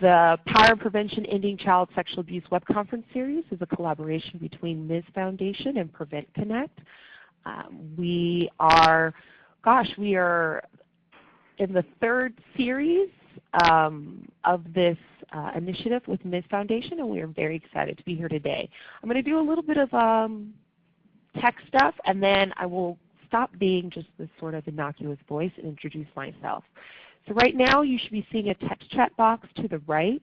The Power and Prevention Ending Child Sexual Abuse web conference series is a collaboration between Ms. Foundation and PreventConnect. We are in the third series of this initiative with Ms. Foundation, and we are very excited to be here today. I'm going to do a little bit of tech stuff, and then I will stop being just this sort of innocuous voice and introduce myself. So right now you should be seeing a text chat box to the right.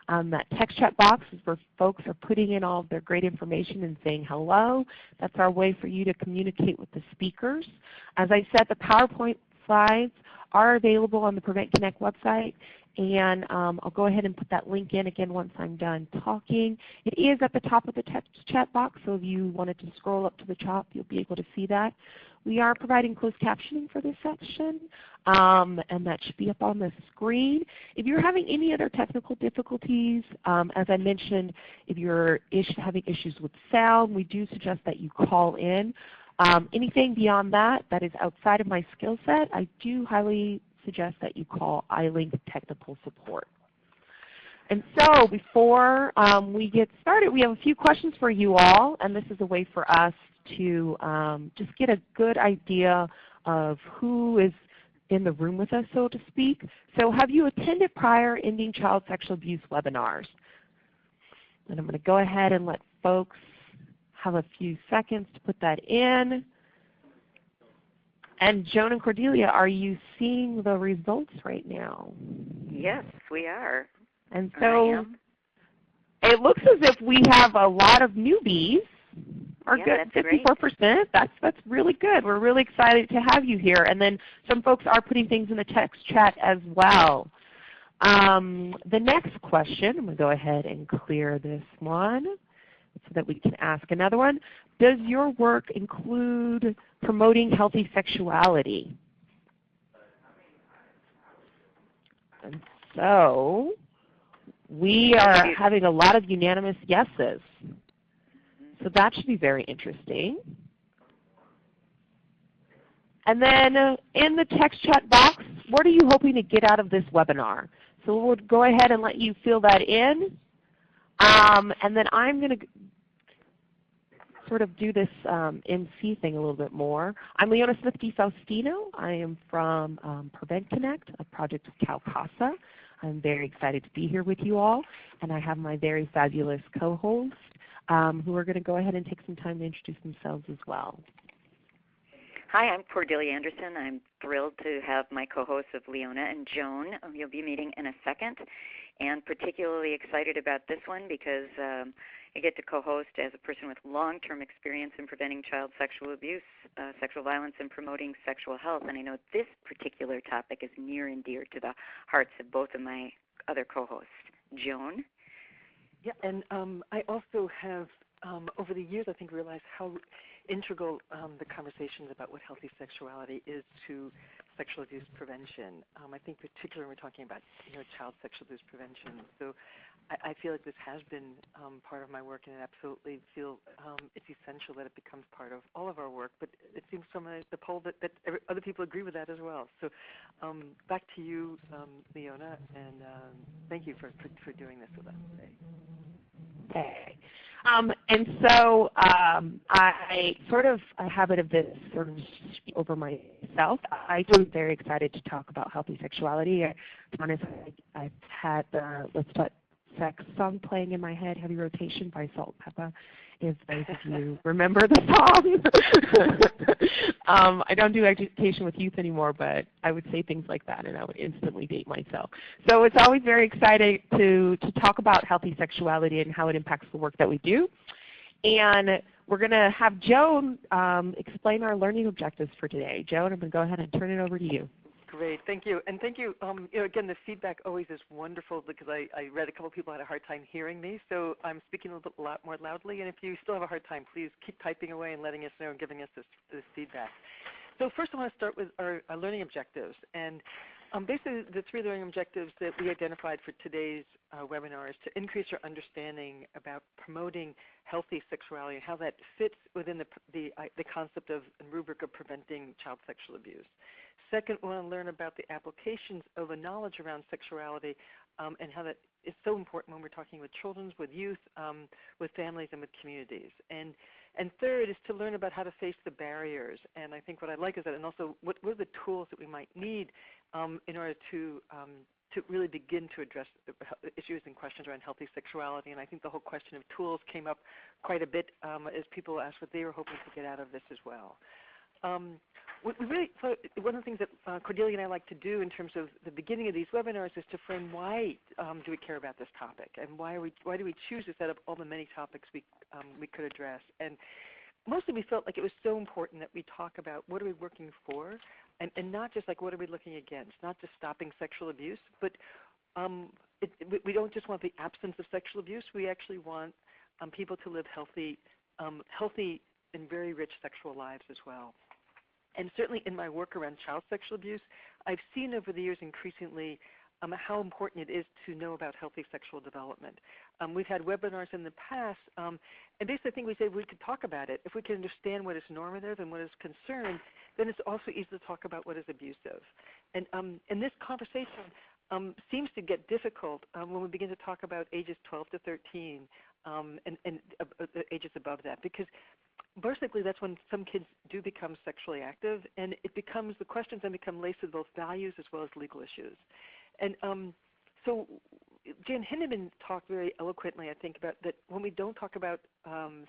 That text chat box is where folks are putting in all of their great information and saying hello. That's our way for you to communicate with the speakers. As I said, the PowerPoint slides are available on the PreventConnect website, and I'll go ahead and put that link in again once I'm done talking. It is at the top of the text chat box, so if you wanted to scroll up to the top, you'll be able to see that. We are providing closed captioning for this section, and that should be up on the screen. If you're having any other technical difficulties, as I mentioned, if you're having issues with sound, we do suggest that you call in. Anything beyond that that is outside of my skill set, I do highly suggest that you call iLink Technical Support. And so before we get started, we have a few questions for you all, and this is a way for us to just get a good idea of who is in the room with us, so to speak. So have you attended prior Ending Child Sexual Abuse webinars? And I'm going to go ahead and let folks have a few seconds to put that in. And Joan and Cordelia, are you seeing the results right now? Yes, we are. And so it looks as if we have a lot of newbies. Are good, 54%. That's really good. We're really excited to have you here. And then some folks are putting things in the text chat as well. The next question, I'm going to go ahead and clear this one so that we can ask another one. Does your work include promoting healthy sexuality? And so we are having a lot of unanimous yeses. So that should be very interesting. And then in the text chat box, what are you hoping to get out of this webinar? So we'll go ahead and let you fill that in. And then I'm going to sort of do this MC thing a little bit more. I'm Leona Smith DiFaustino. I am from PreventConnect, a project of CalCASA. I'm very excited to be here with you all. And I have my very fabulous co-host, who are going to go ahead and take some time to introduce themselves as well. Hi, I'm Cordelia Anderson. I'm thrilled to have my co-hosts of Leona and Joan, who you'll be meeting in a second, and particularly excited about this one because I get to co-host as a person with long-term experience in preventing child sexual abuse, sexual violence, and promoting sexual health. And I know this particular topic is near and dear to the hearts of both of my other co-hosts. Joan? Yeah, and I also have, over the years, I think realized how integral the conversations about what healthy sexuality is to sexual abuse prevention. I think particularly when we're talking about child sexual abuse prevention. So I feel like this has been part of my work, and I absolutely feel it's essential that it becomes part of all of our work. But it seems from the poll that other people agree with that as well. So back to you, Leona, and thank you for doing this with us today. Okay. And so I sort of a habit of this sort of over myself. I'm very excited to talk about healthy sexuality. To be honest, I've had the Let's Talk Sex song playing in my head, Heavy Rotation by Salt and Peppa, if those of you remember the song. I don't do education with youth anymore, but I would say things like that and I would instantly date myself. So it's always very exciting to talk about healthy sexuality and how it impacts the work that we do. And we're going to have Joan explain our learning objectives for today. Joan, I'm going to go ahead and turn it over to you. Great, thank you. And thank you. Again, the feedback always is wonderful because I read a couple of people had a hard time hearing me, so I'm speaking a lot more loudly. And if you still have a hard time, please keep typing away and letting us know and giving us this feedback. So first I want to start with our learning objectives. And basically the three learning objectives that we identified for today's webinar is to increase your understanding about promoting healthy sexuality and how that fits within the concept of and rubric of preventing child sexual abuse. Second, we want to learn about the applications of a knowledge around sexuality and how that is so important when we're talking with children, with youth, with families, and with communities. And third is to learn about how to face the barriers. And I think what I like is that, and also what are the tools that we might need in order to really begin to address the issues and questions around healthy sexuality. And I think the whole question of tools came up quite a bit as people asked what they were hoping to get out of this as well. We really thought one of the things that Cordelia and I like to do in terms of the beginning of these webinars is to frame why do we care about this topic, and why do we choose this out of all the many topics we could address. And mostly we felt like it was so important that we talk about what are we working for, and not just like what are we looking against, not just stopping sexual abuse, but we don't just want the absence of sexual abuse. We actually want people to live healthy and very rich sexual lives as well. And certainly in my work around child sexual abuse, I've seen over the years increasingly how important it is to know about healthy sexual development. We've had webinars in the past, and basically I think we said we could talk about it. If we can understand what is normative and what is concern, then it's also easy to talk about what is abusive. And this conversation seems to get difficult when we begin to talk about ages 12 to 13 and ages above that, because basically that's when some kids do become sexually active, and the questions then become laced with both values as well as legal issues. And so Jan Hindeman talked very eloquently, I think, about that when we don't talk about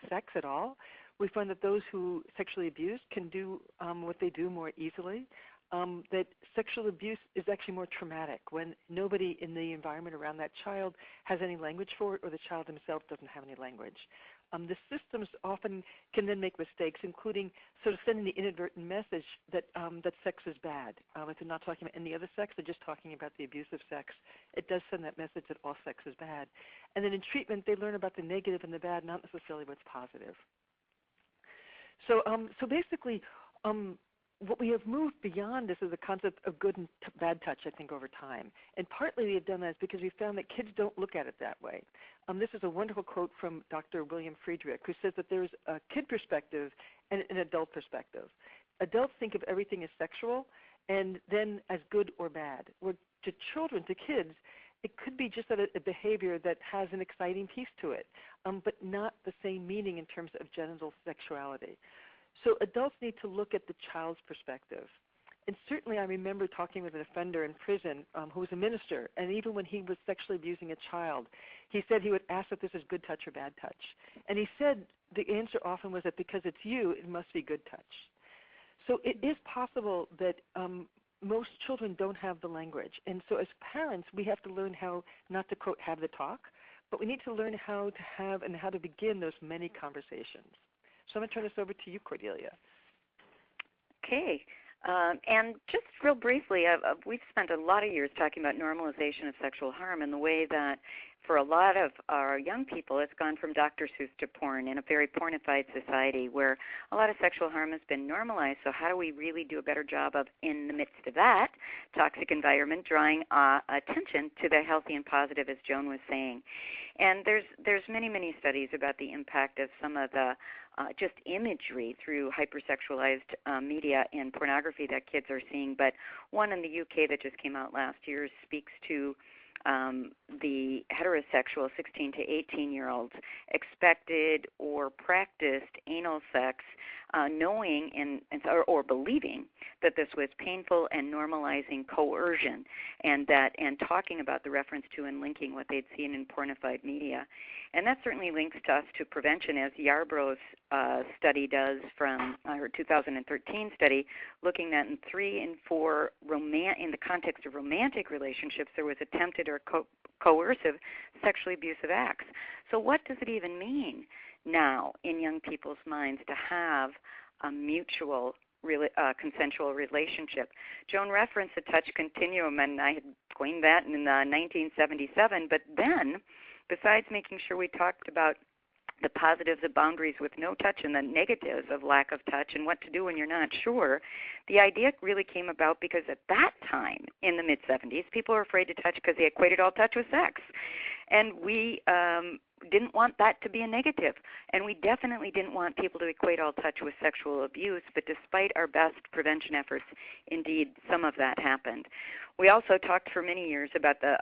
sex at all, we find that those who sexually abuse can do what they do more easily, that sexual abuse is actually more traumatic when nobody in the environment around that child has any language for it, or the child himself doesn't have any language. The systems often can then make mistakes, including sort of sending the inadvertent message that sex is bad. If they're not talking about any other sex, they're just talking about the abuse of sex. It does send that message that all sex is bad. And then in treatment, they learn about the negative and the bad, not necessarily what's positive. So basically, what we have moved beyond this is the concept of good and bad touch, I think, over time. And partly we have done that because we found that kids don't look at it that way. This is a wonderful quote from Dr. William Friedrich, who says that there's a kid perspective and an adult perspective. Adults think of everything as sexual and then as good or bad. Where to children, to kids, it could be just a behavior that has an exciting piece to it, but not the same meaning in terms of genital sexuality. So adults need to look at the child's perspective. And certainly I remember talking with an offender in prison who was a minister, and even when he was sexually abusing a child, he said he would ask if this is good touch or bad touch. And he said the answer often was that because it's you, it must be good touch. So it is possible that most children don't have the language. And so as parents, we have to learn how not to, quote, have the talk, but we need to learn how to have and how to begin those many conversations. So I'm going to turn this over to you, Cordelia. Okay. And just real briefly, we've spent a lot of years talking about normalization of sexual harm and the way that for a lot of our young people, it's gone from Dr. Seuss to porn in a very pornified society where a lot of sexual harm has been normalized. So how do we really do a better job of, in the midst of that toxic environment, drawing attention to the healthy and positive, as Joan was saying? And there's many, many studies about the impact of some of the just imagery through hypersexualized media and pornography that kids are seeing. But one in the UK that just came out last year speaks to the heterosexual 16 to 18-year-olds expected or practiced anal sex knowing or believing that this was painful and normalizing coercion, and talking about the reference to and linking what they'd seen in pornified media. And that certainly links to us to prevention, as Yarbrough's study does from her 2013 study, looking at in 3 and 4 in the context of romantic relationships, there was attempted or coercive sexually abusive acts. So what does it even mean now in young people's minds to have a mutual consensual relationship? Joan referenced the touch continuum, and I had coined that in 1977, but then besides making sure we talked about the positives of boundaries with no touch and the negatives of lack of touch and what to do when you're not sure, the idea really came about because at that time, in the mid-'70s, people were afraid to touch because they equated all touch with sex. And we didn't want that to be a negative. And we definitely didn't want people to equate all touch with sexual abuse, but despite our best prevention efforts, indeed, some of that happened. We also talked for many years about the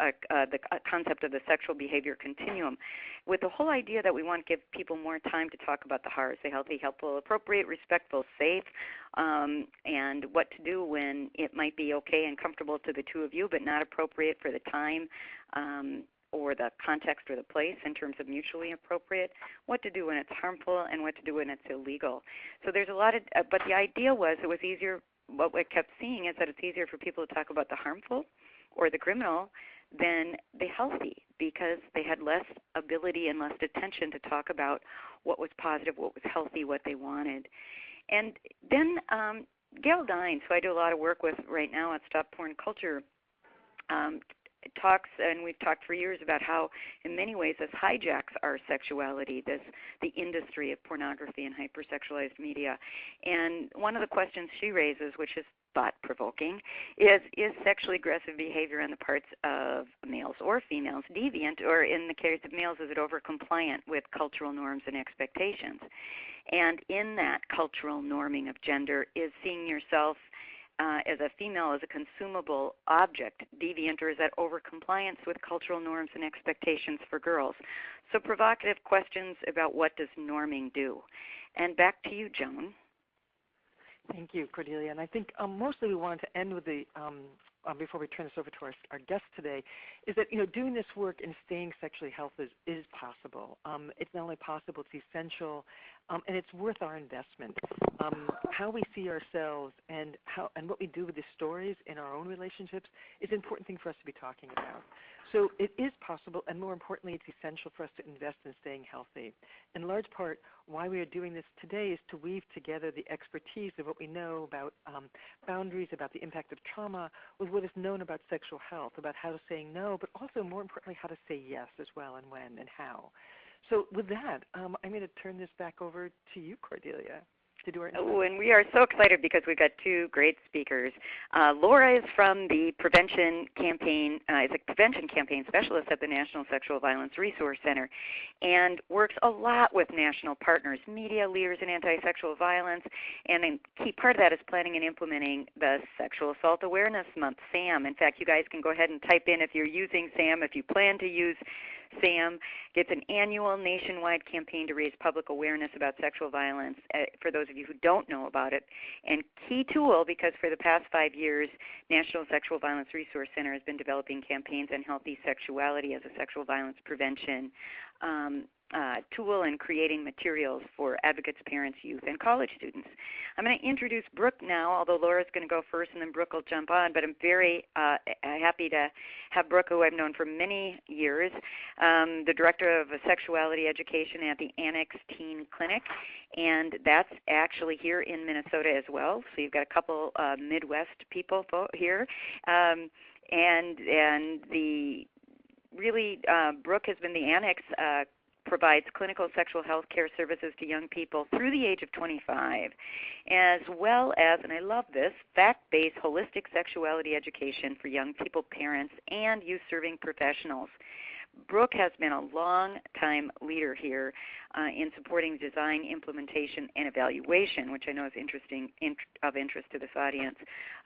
concept of the sexual behavior continuum, with the whole idea that we want to give people more time to talk about the HARs, the healthy, helpful, appropriate, respectful, safe, and what to do when it might be okay and comfortable to the two of you, but not appropriate for the time or the context or the place in terms of mutually appropriate, what to do when it's harmful and what to do when it's illegal. So there's a lot of, but the idea was it was easier. What we kept seeing is that it's easier for people to talk about the harmful or the criminal than the healthy, because they had less ability and less attention to talk about what was positive, what was healthy, what they wanted. And then Gail Dines, who I do a lot of work with right now at Stop Porn Culture, talks, and we've talked for years about how in many ways this hijacks our sexuality, the industry of pornography and hypersexualized media. And one of the questions she raises, which is thought-provoking, is sexually aggressive behavior on the parts of males or females deviant, or in the case of males, is it over-compliant with cultural norms and expectations? And in that cultural norming of gender is seeing yourself as a female as a consumable object deviant, or is that over-compliance with cultural norms and expectations for girls? So provocative questions about what does norming do. And back to you, Joan. Thank you, Cordelia. And I think mostly we wanted to end with the, before we turn this over to our guest today, is that doing this work and staying sexually healthy is possible. It's not only possible, it's essential, and it's worth our investment. How we see ourselves and what we do with the stories in our own relationships is an important thing for us to be talking about. So it is possible, and more importantly, it's essential for us to invest in staying healthy. In large part, why we are doing this today is to weave together the expertise of what we know about boundaries, about the impact of trauma, with what is known about sexual health, about how to say no, but also, more importantly, how to say yes as well, and when and how. So with that, I'm going to turn this back over to you, Cordelia, to do our interview. Oh, and we are so excited because we've got two great speakers. Laura is from the Prevention Campaign, is a Prevention Campaign Specialist at the National Sexual Violence Resource Center, and works a lot with national partners, media, leaders in anti-sexual violence, and a key part of that is planning and implementing the Sexual Assault Awareness Month, SAM. In fact, you guys can go ahead and type in if you're using SAM, if you plan to use SAM. It's an annual nationwide campaign to raise public awareness about sexual violence for those of you who don't know about it. And key tool, because for the past 5 years, National Sexual Violence Resource Center has been developing campaigns on healthy sexuality as a sexual violence prevention tool and creating materials for advocates, parents, youth, and college students. I'm going to introduce Brooke now, although Laura's going to go first and then Brooke will jump on, but I'm very happy to have Brooke, who I've known for many years, the Director of Sexuality Education at the Annex Teen Clinic, and that's actually here in Minnesota as well, so you've got a couple Midwest people here, and the really Brooke has been the Annex provides clinical sexual health care services to young people through the age of 25, as well as, and I love this, fact-based holistic sexuality education for young people, parents, and youth-serving professionals. Brooke has been a long-time leader here in supporting design, implementation, and evaluation, which I know is of interest to this audience,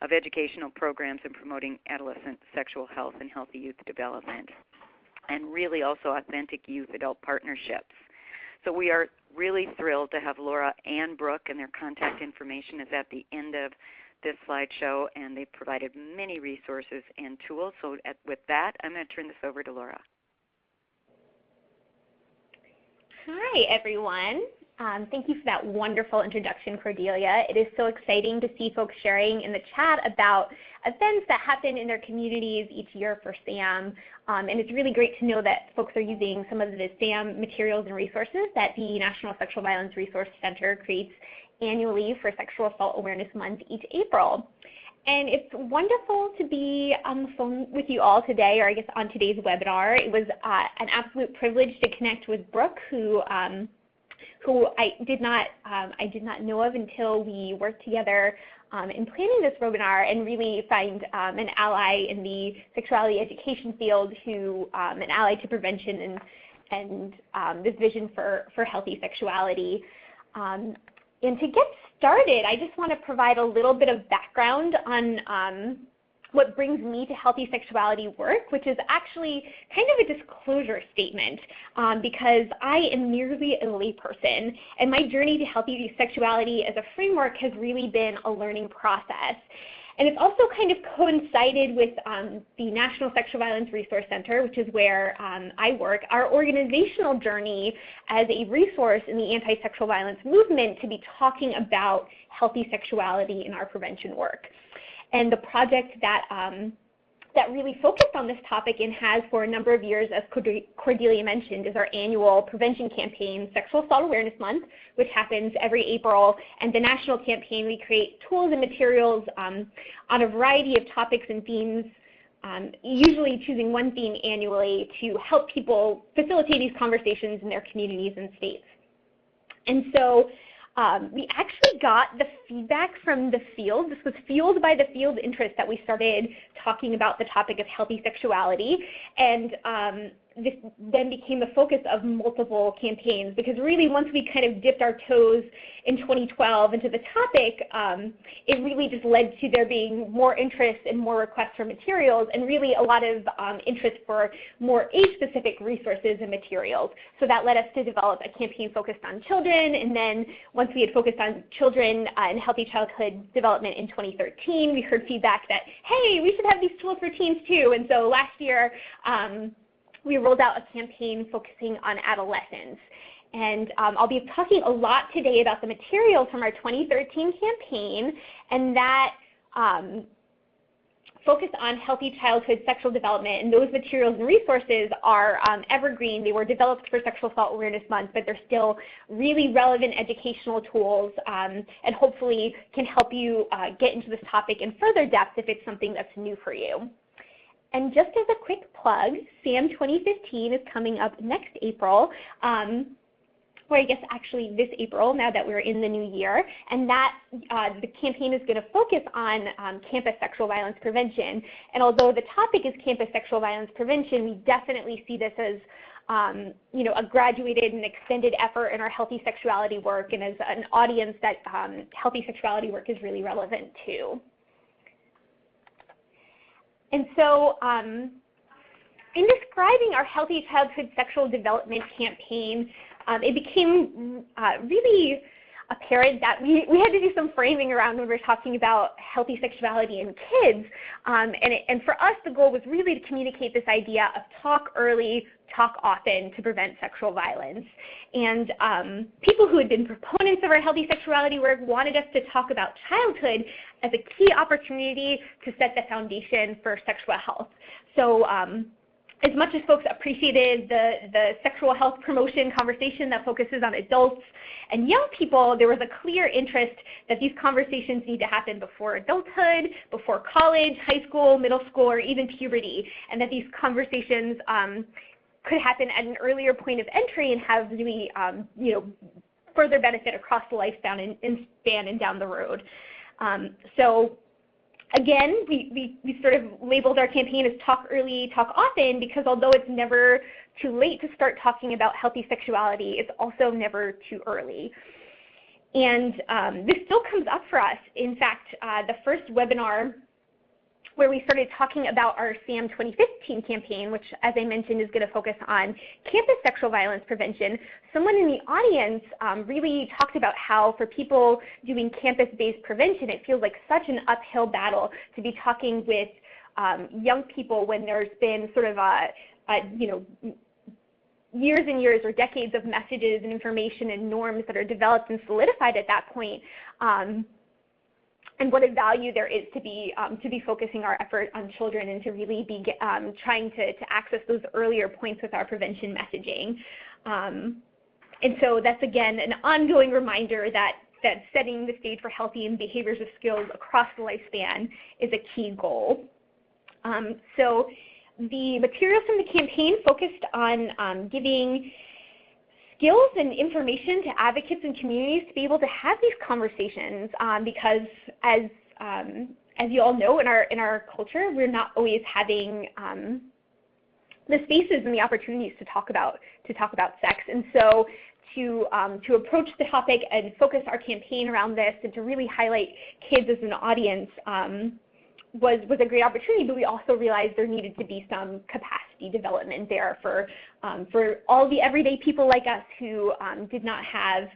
of educational programs and promoting adolescent sexual health and healthy youth development, and really also authentic youth-adult partnerships. So we are really thrilled to have Laura and Brooke, and their contact information is at the end of this slideshow, and they've provided many resources and tools. So with that, I'm going to turn this over to Laura. Hi, everyone. Thank you for that wonderful introduction, Cordelia. It is so exciting to see folks sharing in the chat about events that happen in their communities each year for SAM. And it's really great to know that folks are using some of the SAM materials and resources that the National Sexual Violence Resource Center creates annually for Sexual Assault Awareness Month each April. And it's wonderful to be on the phone with you all today, or I guess on today's webinar. It was an absolute privilege to connect with Brooke, who I did not know of until we worked together in planning this webinar and really find an ally in the sexuality education field who, an ally to prevention and this vision for healthy sexuality. And to get started, I just want to provide a little bit of background on what brings me to healthy sexuality work, which is actually kind of a disclosure statement because I am merely a layperson, and my journey to healthy sexuality as a framework has really been a learning process. And it's also kind of coincided with the National Sexual Violence Resource Center, which is where I work, our organizational journey as a resource in the anti-sexual violence movement to be talking about healthy sexuality in our prevention work. And the project that really focused on this topic and has for a number of years, as Cordelia mentioned, is our annual prevention campaign, Sexual Assault Awareness Month, which happens every April. And the national campaign, we create tools and materials on a variety of topics and themes, usually choosing one theme annually to help people facilitate these conversations in their communities and states. And so we actually got the feedback from the field. This was fueled by the field interest that we started talking about the topic of healthy sexuality. And this then became the focus of multiple campaigns because really once we kind of dipped our toes in 2012 into the topic, it really just led to there being more interest and more requests for materials and really a lot of interest for more age-specific resources and materials. So that led us to develop a campaign focused on children, and then once we had focused on children and healthy childhood development in 2013, we heard feedback that, hey, we should have these tools for teens too. And so last year, we rolled out a campaign focusing on adolescents. And I'll be talking a lot today about the materials from our 2013 campaign, and that focus on healthy childhood sexual development. And those materials and resources are evergreen. They were developed for Sexual Assault Awareness Month, but they're still really relevant educational tools and hopefully can help you get into this topic in further depth if it's something that's new for you. And just as a quick plug, SAM 2015 is coming up next April, or I guess actually this April, now that we're in the new year, and that the campaign is going to focus on campus sexual violence prevention. And although the topic is campus sexual violence prevention, we definitely see this as a graduated and extended effort in our healthy sexuality work, and as an audience that healthy sexuality work is really relevant to. And so in describing our Healthy Childhood Sexual Development campaign, it became really apparent that we had to do some framing around when we were talking about healthy sexuality in kids. And for us, the goal was really to communicate this idea of talk early, talk often to prevent sexual violence. And people who had been proponents of our healthy sexuality work wanted us to talk about childhood as a key opportunity to set the foundation for sexual health. So as much as folks appreciated the sexual health promotion conversation that focuses on adults and young people, there was a clear interest that these conversations need to happen before adulthood, before college, high school, middle school, or even puberty, and that these conversations could happen at an earlier point of entry and have really further benefit across the lifespan and down the road. So again, we sort of labeled our campaign as Talk Early, Talk Often, because although it's never too late to start talking about healthy sexuality, it's also never too early. And this still comes up for us. In fact, the first webinar where we started talking about our SAM 2015 campaign, which, as I mentioned, is going to focus on campus sexual violence prevention, someone in the audience really talked about how for people doing campus-based prevention, it feels like such an uphill battle to be talking with young people when there's been sort of years and years or decades of messages and information and norms that are developed and solidified at that point. And what a value there is to be focusing our effort on children and to really be trying to access those earlier points with our prevention messaging. And so that's, again, an ongoing reminder that setting the stage for healthy and behaviors of skills across the lifespan is a key goal. So the materials from the campaign focused on giving skills and information to advocates and communities to be able to have these conversations because as as you all know, in our culture, we're not always having the spaces and the opportunities to talk about sex. And so to approach the topic and focus our campaign around this and to really highlight kids as an audience was a great opportunity, but we also realized there needed to be some capacity development there for all the everyday people like us who did not have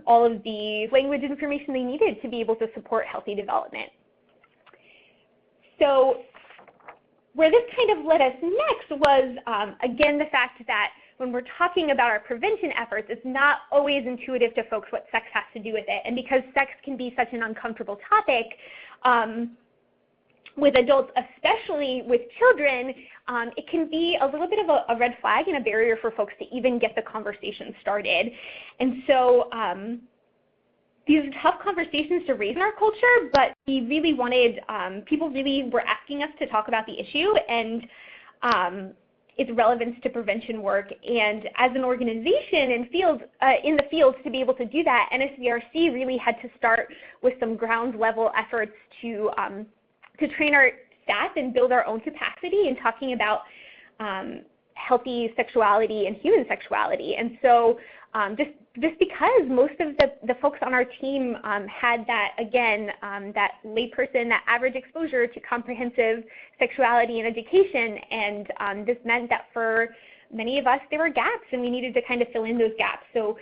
all of the language and information they needed to be able to support healthy development. So where this kind of led us next was, again, the fact that when we're talking about our prevention efforts, it's not always intuitive to folks what sex has to do with it. And because sex can be such an uncomfortable topic, with adults, especially with children, it can be a little bit of a red flag and a barrier for folks to even get the conversation started. And so these are tough conversations to raise in our culture, but we really wanted, people really were asking us to talk about the issue and its relevance to prevention work. And as an organization in the field to be able to do that, NSVRC really had to start with some ground level efforts to train our staff and build our own capacity in talking about healthy sexuality and human sexuality. And so just because most of the folks on our team had that, again, that layperson, that average exposure to comprehensive sexuality and education, and this meant that for many of us there were gaps and we needed to kind of fill in those gaps. So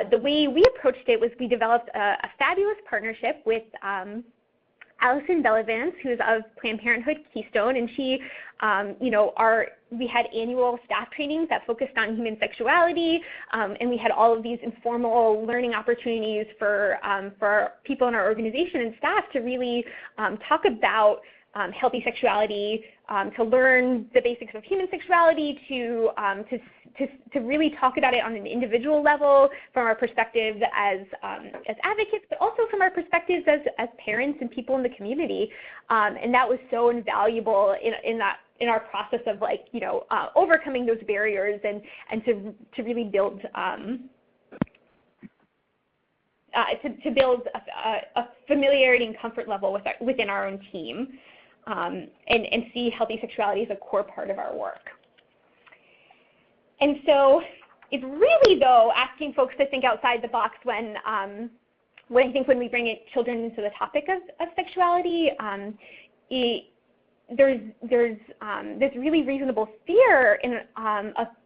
the way we approached it was we developed a fabulous partnership with Allison Bellavance, who's of Planned Parenthood Keystone, and she, we had annual staff trainings that focused on human sexuality, and we had all of these informal learning opportunities for people in our organization and staff to really talk about healthy sexuality, to learn the basics of human sexuality, to really talk about it on an individual level from our perspectives as advocates, but also from our perspectives as parents and people in the community. And that was so invaluable in our process of overcoming those barriers and to really build to build a familiarity and comfort level within our own team. And see healthy sexuality as a core part of our work. And so it's really, though, asking folks to think outside the box when I think when we bring children into the topic of sexuality, there's this really reasonable fear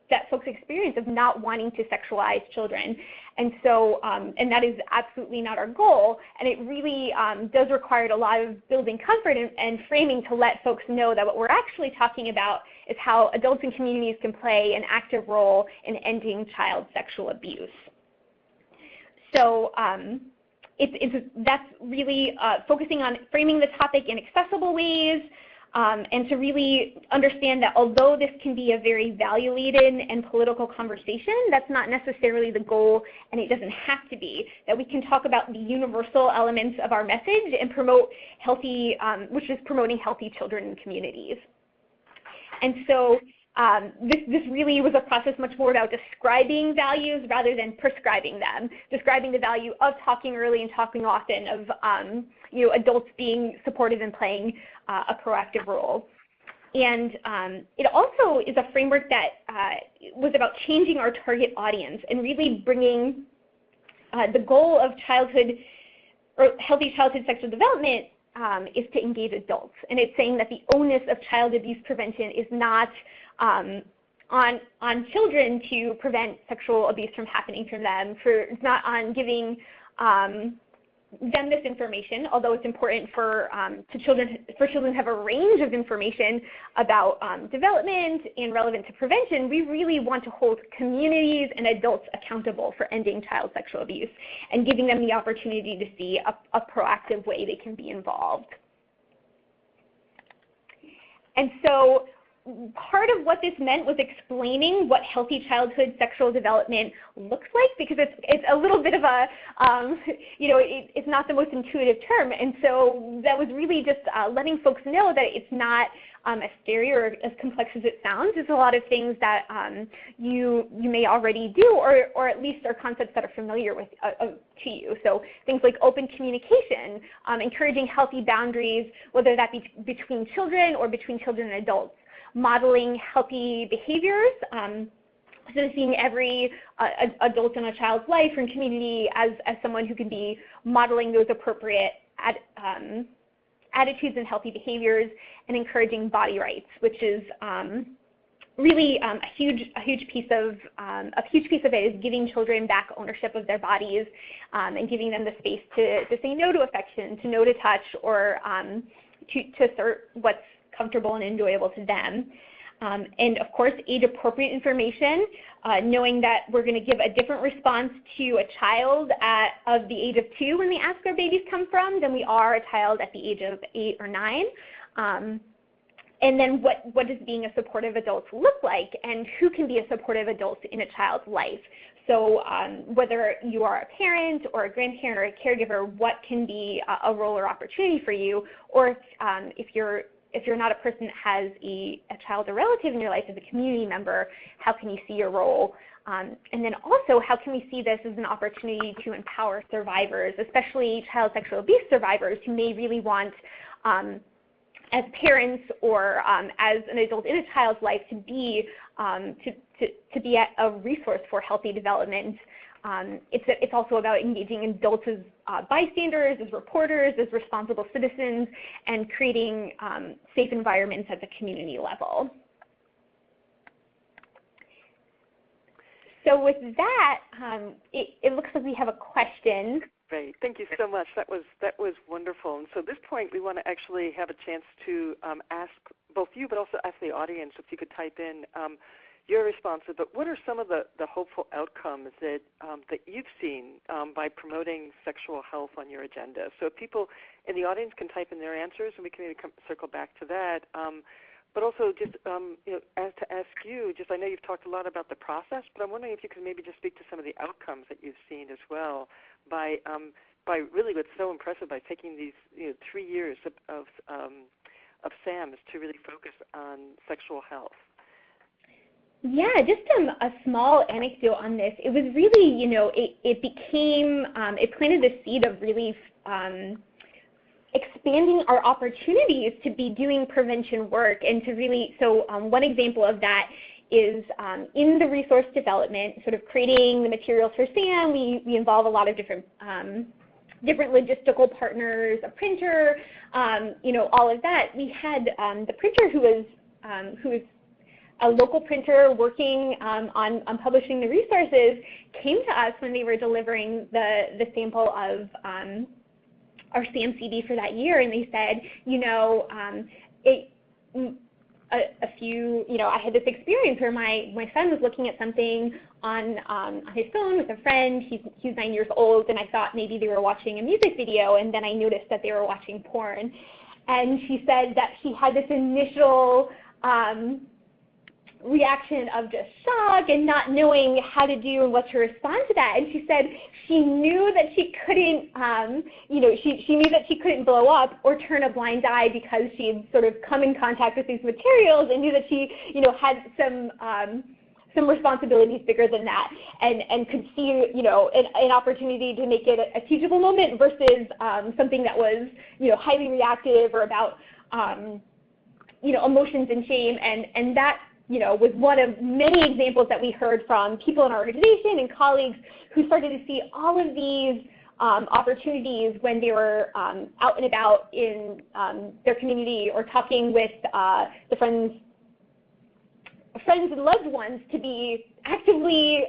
that folks experience of not wanting to sexualize children. And so, and that is absolutely not our goal. And it really does require a lot of building comfort and framing to let folks know that what we're actually talking about is how adults and communities can play an active role in ending child sexual abuse. So that's really focusing on framing the topic in accessible ways, and to really understand that although this can be a very value-laden and political conversation, that's not necessarily the goal, and it doesn't have to be. That we can talk about the universal elements of our message and promote healthy, which is promoting healthy children and communities. And so this really was a process much more about describing values rather than prescribing them, describing the value of talking early and talking often, of adults being supportive and playing a proactive role. And it also is a framework that was about changing our target audience and really bringing the goal of childhood or healthy childhood sexual development is to engage adults. And it's saying that the onus of child abuse prevention is not on children to prevent sexual abuse from happening from them. It's not on giving them this information, although it's important for children to have a range of information about development and relevant to prevention. We really want to hold communities and adults accountable for ending child sexual abuse and giving them the opportunity to see a proactive way they can be involved. And so part of what this meant was explaining what healthy childhood sexual development looks like, because it's a little bit of a, it's not the most intuitive term. And so that was really just letting folks know that it's not as scary or as complex as it sounds. There's a lot of things that you may already do, or at least are concepts that are familiar with to you. So things like open communication, encouraging healthy boundaries, whether that be between children or between children and adults, modeling healthy behaviors. So seeing every adult in a child's life and community as someone who can be modeling those appropriate attitudes and healthy behaviors, and encouraging body rights, which is really a huge piece of it is giving children back ownership of their bodies and giving them the space to say no to affection, to no to touch, or to assert what's comfortable and enjoyable to them. And of course, age-appropriate information, knowing that we're going to give a different response to a child of the age of 2 when they ask where babies come from than we are a child at the age of 8 or 9. And then what does being a supportive adult look like, and who can be a supportive adult in a child's life? So whether you are a parent or a grandparent or a caregiver, what can be a role or opportunity for you? Or if you're not a person that has a child or relative in your life as a community member, how can you see your role? And then also, how can we see this as an opportunity to empower survivors, especially child sexual abuse survivors who may really want, as parents or as an adult in a child's life, to be a resource for healthy development. It's also about engaging adults as bystanders, as reporters, as responsible citizens, and creating safe environments at the community level. So with that, it looks like we have a question. Great. Thank you so much. That was wonderful. And so at this point, we want to actually have a chance to ask both you, but also ask the audience if you could type in your responses. But what are some of the hopeful outcomes that you've seen by promoting sexual health on your agenda? So if people in the audience can type in their answers, and we can maybe circle back to that. But also just as to ask you, I know you've talked a lot about the process, but I'm wondering if you could maybe just speak to some of the outcomes that you've seen as well by really what's so impressive by taking these 3 years of SAMs to really focus on sexual health. Yeah, just a small anecdote on this. It was really, it became, it planted the seed of really expanding our opportunities to be doing prevention work, and to really, so one example of that is in the resource development, sort of creating the materials for SAM. We involve a lot of different logistical partners, a printer, all of that. We had the printer who was a local printer working on publishing the resources came to us when they were delivering the sample of our SAM CD for that year, and they said, I had this experience where my son was looking at something on his phone with a friend. He's 9 years old, and I thought maybe they were watching a music video, and then I noticed that they were watching porn. And she said that she had this initial reaction of just shock and not knowing how to do and what to respond to that. And she said she knew that she couldn't, she knew that she couldn't blow up or turn a blind eye because she had sort of come in contact with these materials, and knew that she, had some responsibilities bigger than that, and could see, an opportunity to make it a teachable moment versus something that was, highly reactive or about, emotions and shame, and that was one of many examples that we heard from people in our organization and colleagues who started to see all of these opportunities when they were out and about in their community or talking with the friends and loved ones, to be actively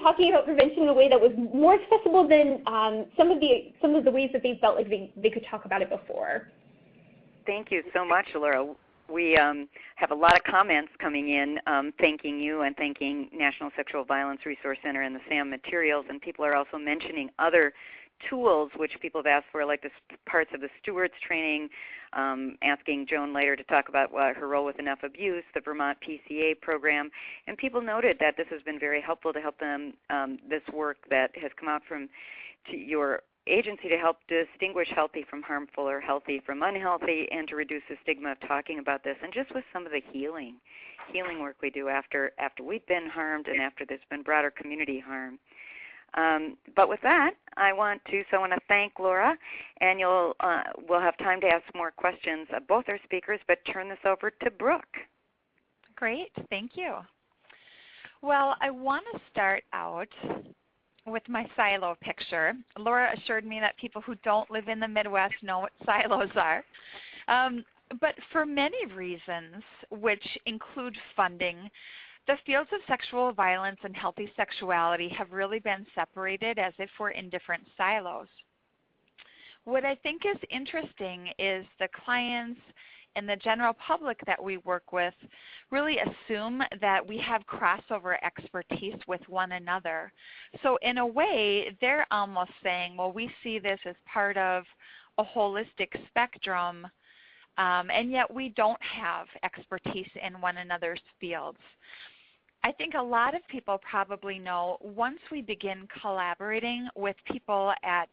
talking about prevention in a way that was more accessible than some of the ways that they felt like they could talk about it before. Thank you so much, Laura. We have a lot of comments coming in thanking you and thanking National Sexual Violence Resource Center and the SAM materials, and people are also mentioning other tools which people have asked for, like the parts of the stewards training, asking Joan later to talk about her role with Enough Abuse, the Vermont PCA program, and people noted that this has been very helpful to help them, this work that has come out from your agency to help distinguish healthy from harmful or healthy from unhealthy, and to reduce the stigma of talking about this, and just with some of the healing work we do after we've been harmed and after there's been broader community harm. But with that, I want to thank Laura, and we'll have time to ask more questions of both our speakers, but turn this over to Brooke. Great, thank you. Well, I want to start out with my silo picture. Laura assured me that people who don't live in the Midwest know what silos are. But for many reasons, which include funding, the fields of sexual violence and healthy sexuality have really been separated as if we're in different silos. What I think is interesting is the clients and the general public that we work with really assume that we have crossover expertise with one another. So in a way, they're almost saying, well, we see this as part of a holistic spectrum, and yet we don't have expertise in one another's fields. I think a lot of people probably know once we begin collaborating with people at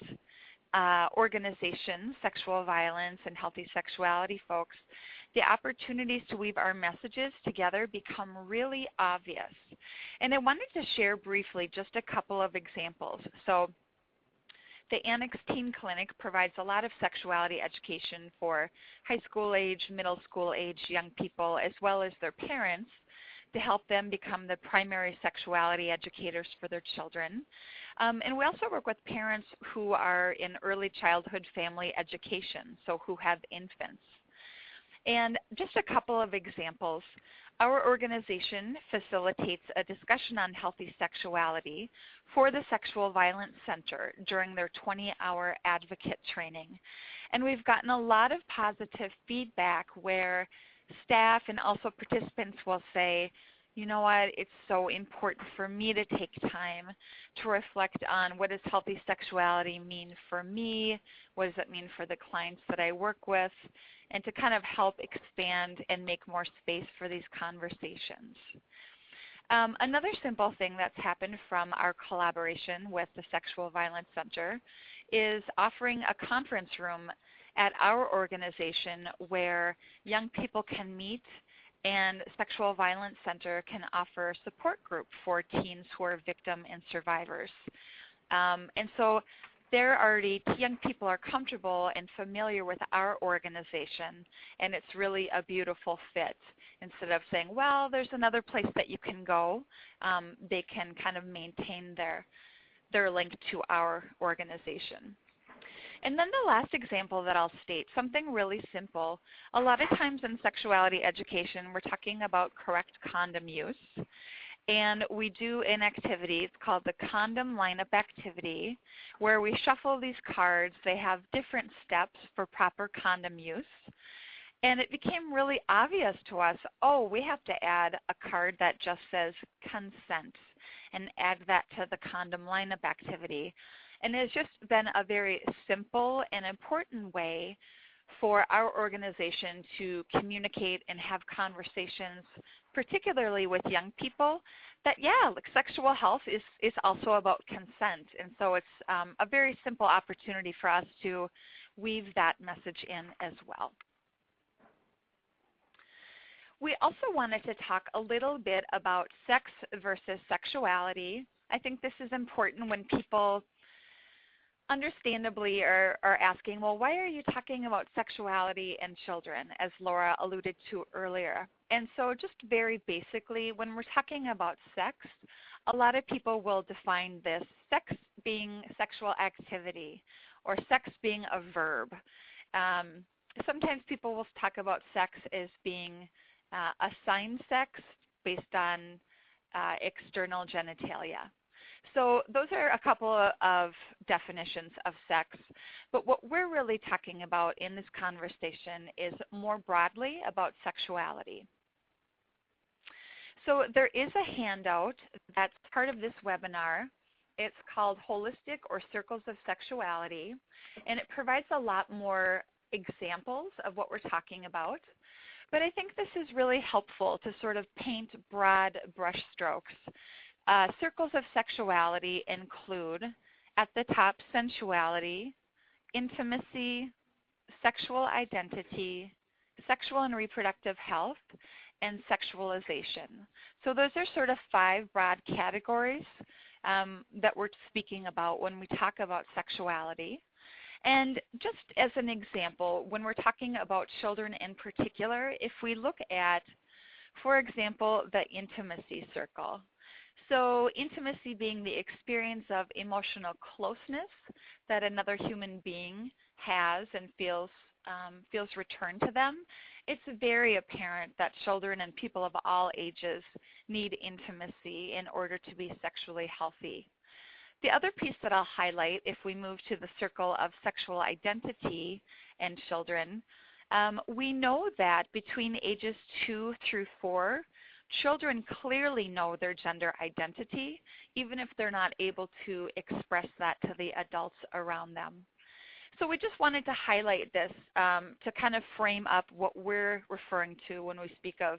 organizations, sexual violence and healthy sexuality folks, the opportunities to weave our messages together become really obvious. And I wanted to share briefly just a couple of examples. So the Annex Teen Clinic provides a lot of sexuality education for high school age, middle school age young people, as well as their parents, to help them become the primary sexuality educators for their children. And we also work with parents who are in early childhood family education, so who have infants. And just a couple of examples. Our organization facilitates a discussion on healthy sexuality for the Sexual Violence Center during their 20-hour advocate training. And we've gotten a lot of positive feedback where staff and also participants will say, you know what, it's so important for me to take time to reflect on what does healthy sexuality mean for me, what does it mean for the clients that I work with, and to kind of help expand and make more space for these conversations. Another simple thing that's happened from our collaboration with the Sexual Violence Center is offering a conference room at our organization where young people can meet, and Sexual Violence Center can offer a support group for teens who are victim and survivors. And so young people are comfortable and familiar with our organization, and it's really a beautiful fit. Instead of saying, well, there's another place that you can go, they can kind of maintain their link to our organization. And then the last example that I'll state, something really simple. A lot of times in sexuality education, we're talking about correct condom use. And we do an activity, it's called the condom lineup activity, where we shuffle these cards. They have different steps for proper condom use. And it became really obvious to us, oh, we have to add a card that just says consent and add that to the condom lineup activity. And it's just been a very simple and important way for our organization to communicate and have conversations, particularly with young people, that, yeah, like sexual health is also about consent. And so it's a very simple opportunity for us to weave that message in as well. We also wanted to talk a little bit about sex versus sexuality. I think this is important when people understandably are asking, well, why are you talking about sexuality and children, as Laura alluded to earlier? And so just very basically, when we're talking about sex, a lot of people will define this sex being sexual activity or sex being a verb. Sometimes people will talk about sex as being assigned sex based on external genitalia. So those are a couple of definitions of sex. But what we're really talking about in this conversation is more broadly about sexuality. So there is a handout that's part of this webinar. It's called Holistic or Circles of Sexuality, and it provides a lot more examples of what we're talking about. But I think this is really helpful to sort of paint broad brush strokes. Circles of sexuality include at the top, sensuality, intimacy, sexual identity, sexual and reproductive health, and sexualization. So those are sort of 5 broad categories that we're speaking about when we talk about sexuality. And just as an example, when we're talking about children in particular, if we look at, for example, the intimacy circle. So intimacy being the experience of emotional closeness that another human being has and feels returned to them. It's very apparent that children and people of all ages need intimacy in order to be sexually healthy. The other piece that I'll highlight, if we move to the circle of sexual identity and children, we know that between ages 2 through 4, children clearly know their gender identity, even if they're not able to express that to the adults around them. So we just wanted to highlight this to kind of frame up what we're referring to when we speak of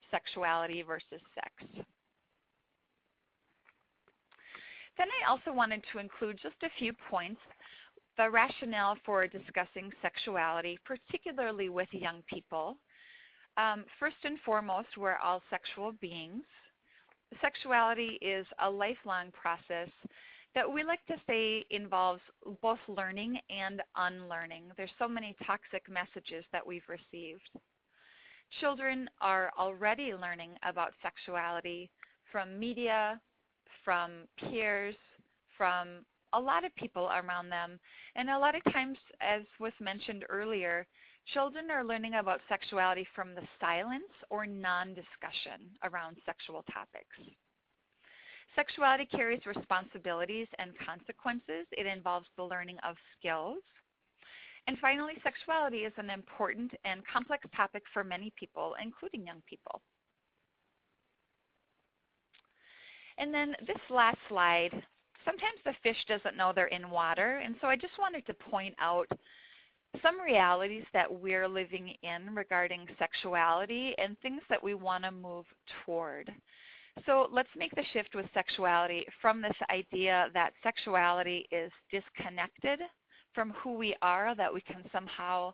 sexuality versus sex. Then I also wanted to include just a few points, the rationale for discussing sexuality, particularly with young people. First and foremost, we're all sexual beings. Sexuality is a lifelong process that we like to say involves both learning and unlearning. There's so many toxic messages that we've received. Children are already learning about sexuality from media, from peers, from a lot of people around them. And a lot of times, as was mentioned earlier, children are learning about sexuality from the silence or non-discussion around sexual topics. Sexuality carries responsibilities and consequences. It involves the learning of skills. And finally, sexuality is an important and complex topic for many people, including young people. And then this last slide, sometimes the fish doesn't know they're in water, and so I just wanted to point out some realities that we're living in regarding sexuality and things that we want to move toward. So let's make the shift with sexuality from this idea that sexuality is disconnected from who we are, that we can somehow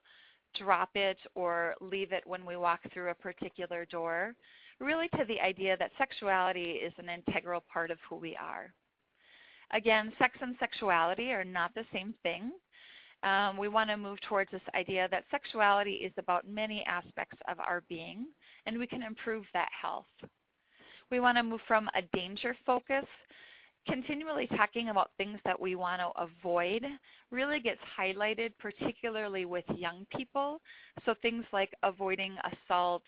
drop it or leave it when we walk through a particular door, really to the idea that sexuality is an integral part of who we are. Again, sex and sexuality are not the same thing. We want to move towards this idea that sexuality is about many aspects of our being, and we can improve that health. We want to move from a danger focus. Continually talking about things that we want to avoid really gets highlighted, particularly with young people. So things like avoiding assault,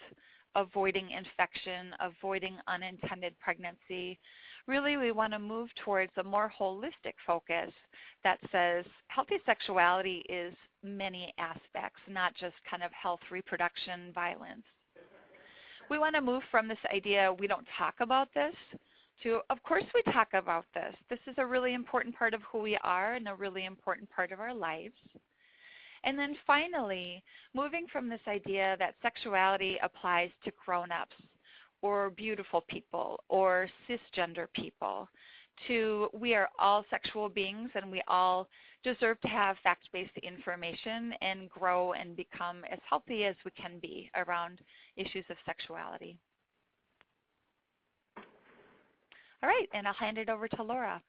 avoiding infection, avoiding unintended pregnancy. Really, we want to move towards a more holistic focus that says healthy sexuality is many aspects, not just kind of health, reproduction, violence. We want to move from this idea we don't talk about this to, of course we talk about this. This is a really important part of who we are and a really important part of our lives. And then finally, moving from this idea that sexuality applies to grown-ups or beautiful people or cisgender people to we are all sexual beings and we all deserve to have fact-based information and grow and become as healthy as we can be around issues of sexuality. All right, and I'll hand it over to Laura.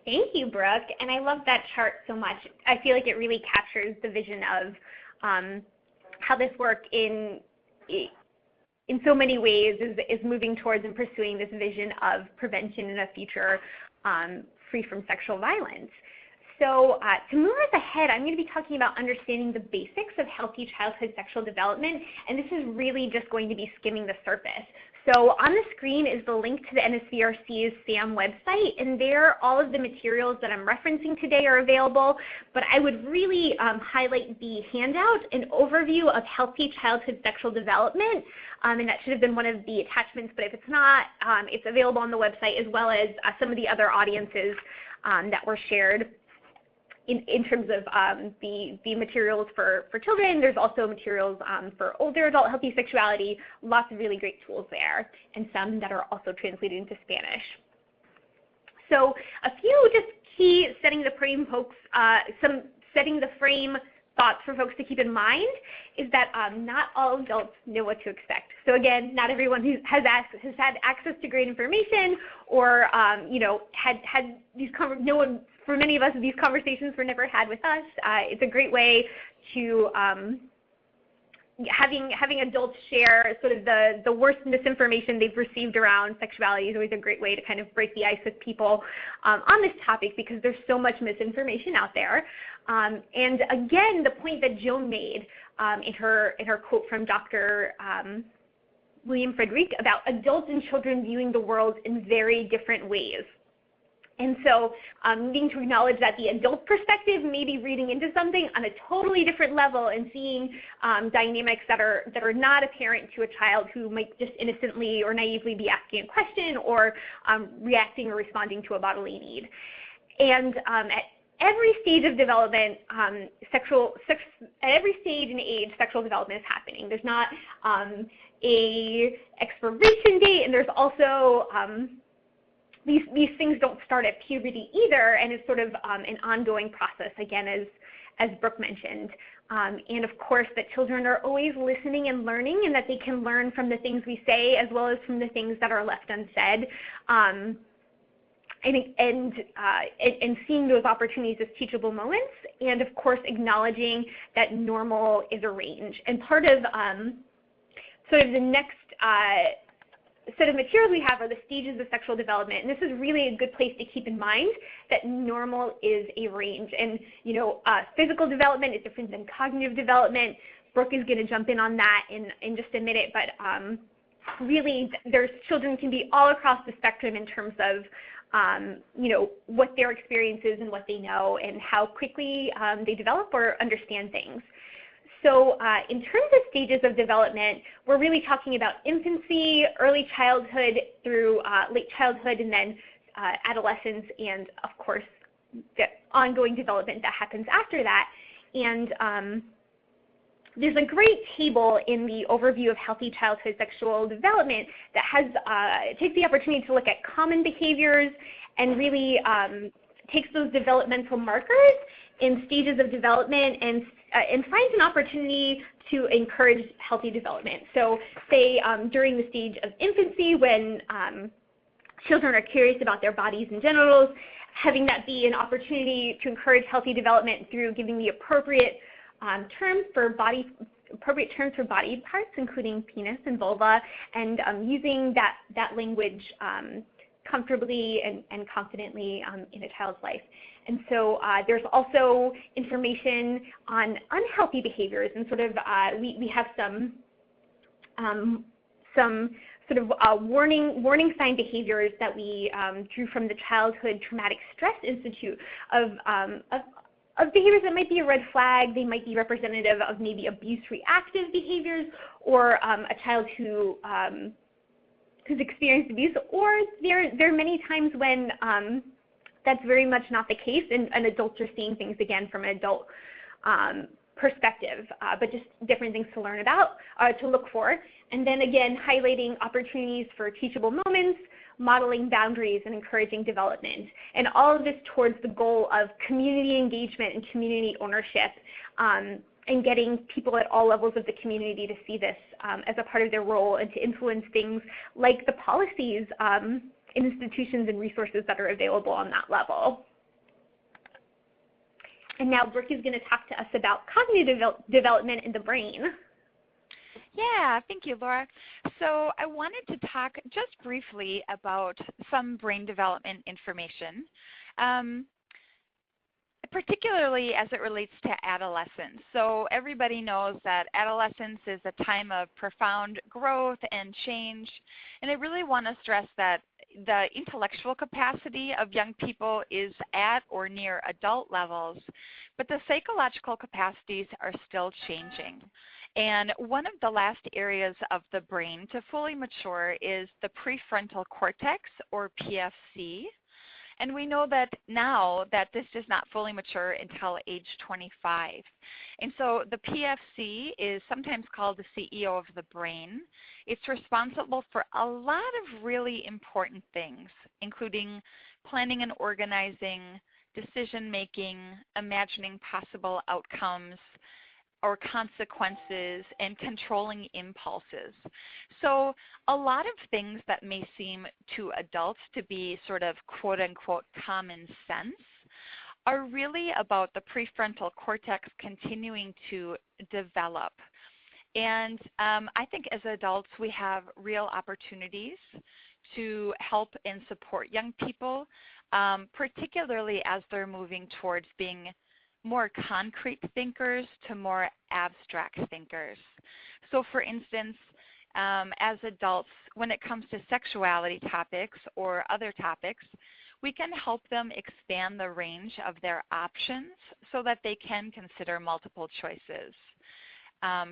Thank you, Brooke. And I love that chart so much. I feel like it really captures the vision of how this work in so many ways is moving towards and pursuing this vision of prevention in a future free from sexual violence. So to move us ahead, I'm going to be talking about understanding the basics of healthy childhood sexual development, and this is really just going to be skimming the surface. So on the screen is the link to the NSVRC's SAM website, and there all of the materials that I'm referencing today are available, but I would really highlight the handout, an overview of healthy childhood sexual development, and that should have been one of the attachments, but if it's not, it's available on the website, as well as some of the other audiences that were shared. In terms of the materials for children, there's also materials for older adult healthy sexuality, lots of really great tools there, and some that are also translated into Spanish. So a few just key setting the frame thoughts for folks to keep in mind is that not all adults know what to expect. So again, not everyone who has had access to great information, or had these for many of us, these conversations were never had with us. It's a great way to having adults share sort of the worst misinformation they've received around sexuality is always a great way to kind of break the ice with people on this topic, because there's so much misinformation out there. And again, the point that Joan made in her quote from Dr. William Frederick about adults and children viewing the world in very different ways. And so needing to acknowledge that the adult perspective may be reading into something on a totally different level and seeing dynamics that are not apparent to a child who might just innocently or naively be asking a question or reacting or responding to a bodily need. And at every stage of development, at every stage and age, sexual development is happening. There's not a expiration date, and there's also these things don't start at puberty either, and it's sort of an ongoing process, again, as Brooke mentioned. And of course, that children are always listening and learning, and that they can learn from the things we say as well as from the things that are left unsaid. And seeing those opportunities as teachable moments, and of course acknowledging that normal is a range. And part of sort of the next set of materials we have are the stages of sexual development, and this is really a good place to keep in mind that normal is a range. And physical development is different than cognitive development. Brooke is going to jump in on that in just a minute, but really, children can be all across the spectrum in terms of what their experience is and what they know and how quickly they develop or understand things. So in terms of stages of development, we're really talking about infancy, early childhood through late childhood, and then adolescence, and of course the ongoing development that happens after that. And there's a great table in the overview of healthy childhood sexual development that takes the opportunity to look at common behaviors and really takes those developmental markers in stages of development and finds an opportunity to encourage healthy development. So say during the stage of infancy, when children are curious about their bodies and genitals, having that be an opportunity to encourage healthy development through giving the appropriate terms for body parts, including penis and vulva, and using that language comfortably and confidently in a child's life. And so there's also information on unhealthy behaviors, and sort of we have some sort of warning sign behaviors that we drew from the Childhood Traumatic Stress Institute of behaviors that might be a red flag. They might be representative of maybe abuse-reactive behaviors, or a child who's experienced abuse, or there are many times when that's very much not the case, and adults are seeing things again from an adult perspective, but just different things to learn about, to look for. And then again, highlighting opportunities for teachable moments, modeling boundaries, and encouraging development. And all of this towards the goal of community engagement and community ownership, and getting people at all levels of the community to see this as a part of their role and to influence things like the policies, institutions, and resources that are available on that level. And now Brooke is going to talk to us about cognitive development in the brain. Yeah, thank you, Laura. So I wanted to talk just briefly about some brain development information, particularly as it relates to adolescence. So everybody knows that adolescence is a time of profound growth and change, and I really want to stress that the intellectual capacity of young people is at or near adult levels, but the psychological capacities are still changing. And one of the last areas of the brain to fully mature is the prefrontal cortex, or PFC. And we know that now that this does not fully mature until age 25. And so the PFC is sometimes called the CEO of the brain. It's responsible for a lot of really important things, including planning and organizing, decision making, imagining possible outcomes or consequences, and controlling impulses. So a lot of things that may seem to adults to be sort of quote unquote common sense are really about the prefrontal cortex continuing to develop. And I think as adults we have real opportunities to help and support young people, particularly as they're moving towards being more concrete thinkers to more abstract thinkers. So for instance, as adults, when it comes to sexuality topics or other topics, we can help them expand the range of their options so that they can consider multiple choices.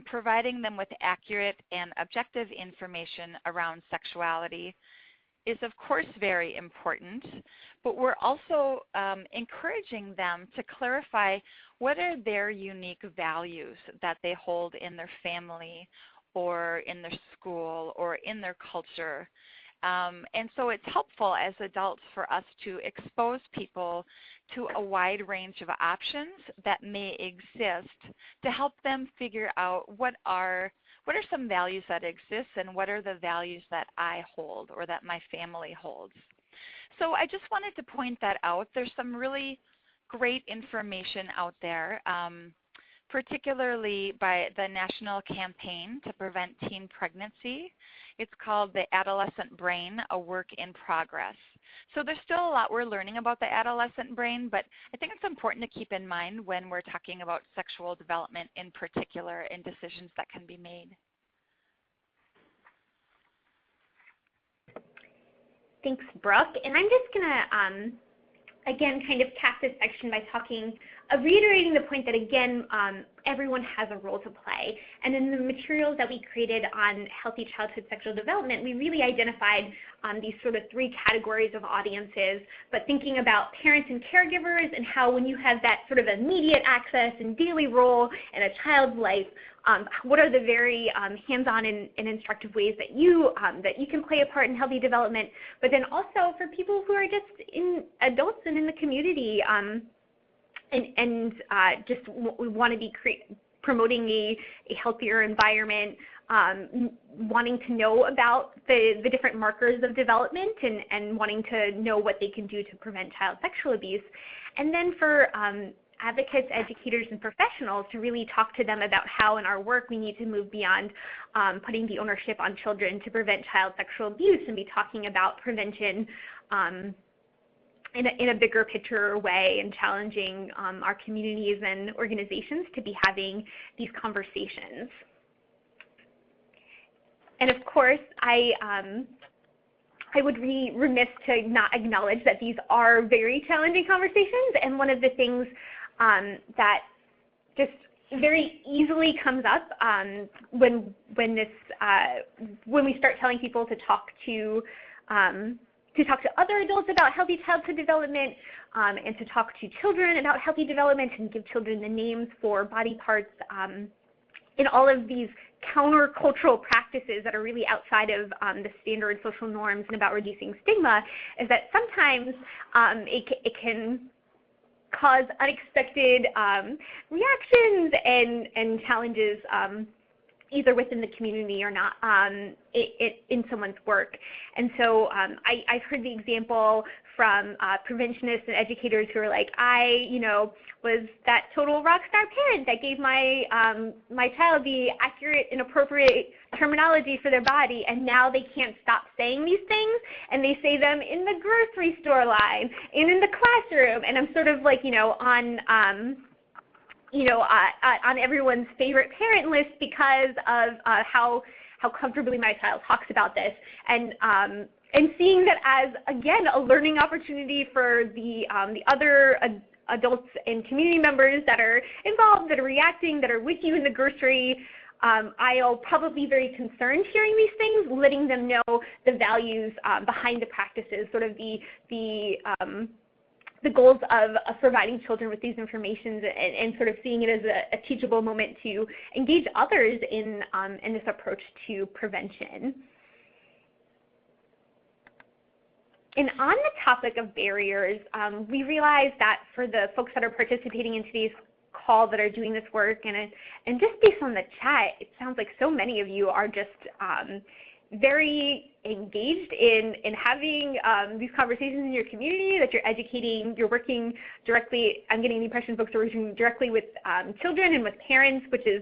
Providing them with accurate and objective information around sexuality is of course very important, but we're also encouraging them to clarify what are their unique values that they hold in their family or in their school or in their culture. And so it's helpful as adults for us to expose people to a wide range of options that may exist to help them figure out what are some values that exist and what are the values that I hold or that my family holds. So I just wanted to point that out. There's some really great information out there, particularly by the National Campaign to Prevent Teen Pregnancy. It's called The Adolescent Brain, A Work in Progress. So there's still a lot we're learning about the adolescent brain, but I think it's important to keep in mind when we're talking about sexual development in particular and decisions that can be made. Thanks, Brooke. And I'm just going to, again, kind of cap this section by reiterating the point that, again, everyone has a role to play. And in the materials that we created on healthy childhood sexual development, we really identified these sort of three categories of audiences, but thinking about parents and caregivers and how when you have that sort of immediate access and daily role in a child's life, what are the very hands-on and instructive ways that you can play a part in healthy development, but then also for people who are just adults and in the community, just we want to be promoting a healthier environment, wanting to know about the different markers of development and wanting to know what they can do to prevent child sexual abuse. And then for advocates, educators, and professionals to really talk to them about how in our work we need to move beyond putting the ownership on children to prevent child sexual abuse and be talking about prevention in a bigger picture way and challenging our communities and organizations to be having these conversations. And of course, I would be remiss to not acknowledge that these are very challenging conversations, and one of the things that just very easily comes up when we start telling people to talk to other adults about healthy childhood development and to talk to children about healthy development and give children the names for body parts in all of these countercultural practices that are really outside of the standard social norms and about reducing stigma, is that sometimes it can cause unexpected reactions and challenges either within the community or not in someone's work. And so I've heard the example from preventionists and educators who are like, I was that total rock star parent that gave my child the accurate and appropriate terminology for their body, and now they can't stop saying these things, and they say them in the grocery store line and in the classroom, and I'm sort of like, on everyone's favorite parent list because of how comfortably my child talks about this, and seeing that as, again, a learning opportunity for the other adults and community members that are involved, that are reacting, that are with you in the grocery aisle, probably very concerned hearing these things, letting them know the values behind the practices, sort of the goals of providing children with these informations, and sort of seeing it as a teachable moment to engage others in this approach to prevention. And on the topic of barriers, we realized that for the folks that are participating in today's call that are doing this work, and just based on the chat, it sounds like so many of you are just very engaged in having these conversations in your community, that you're educating, you're working directly. I'm getting the impression folks are working directly with children and with parents, which is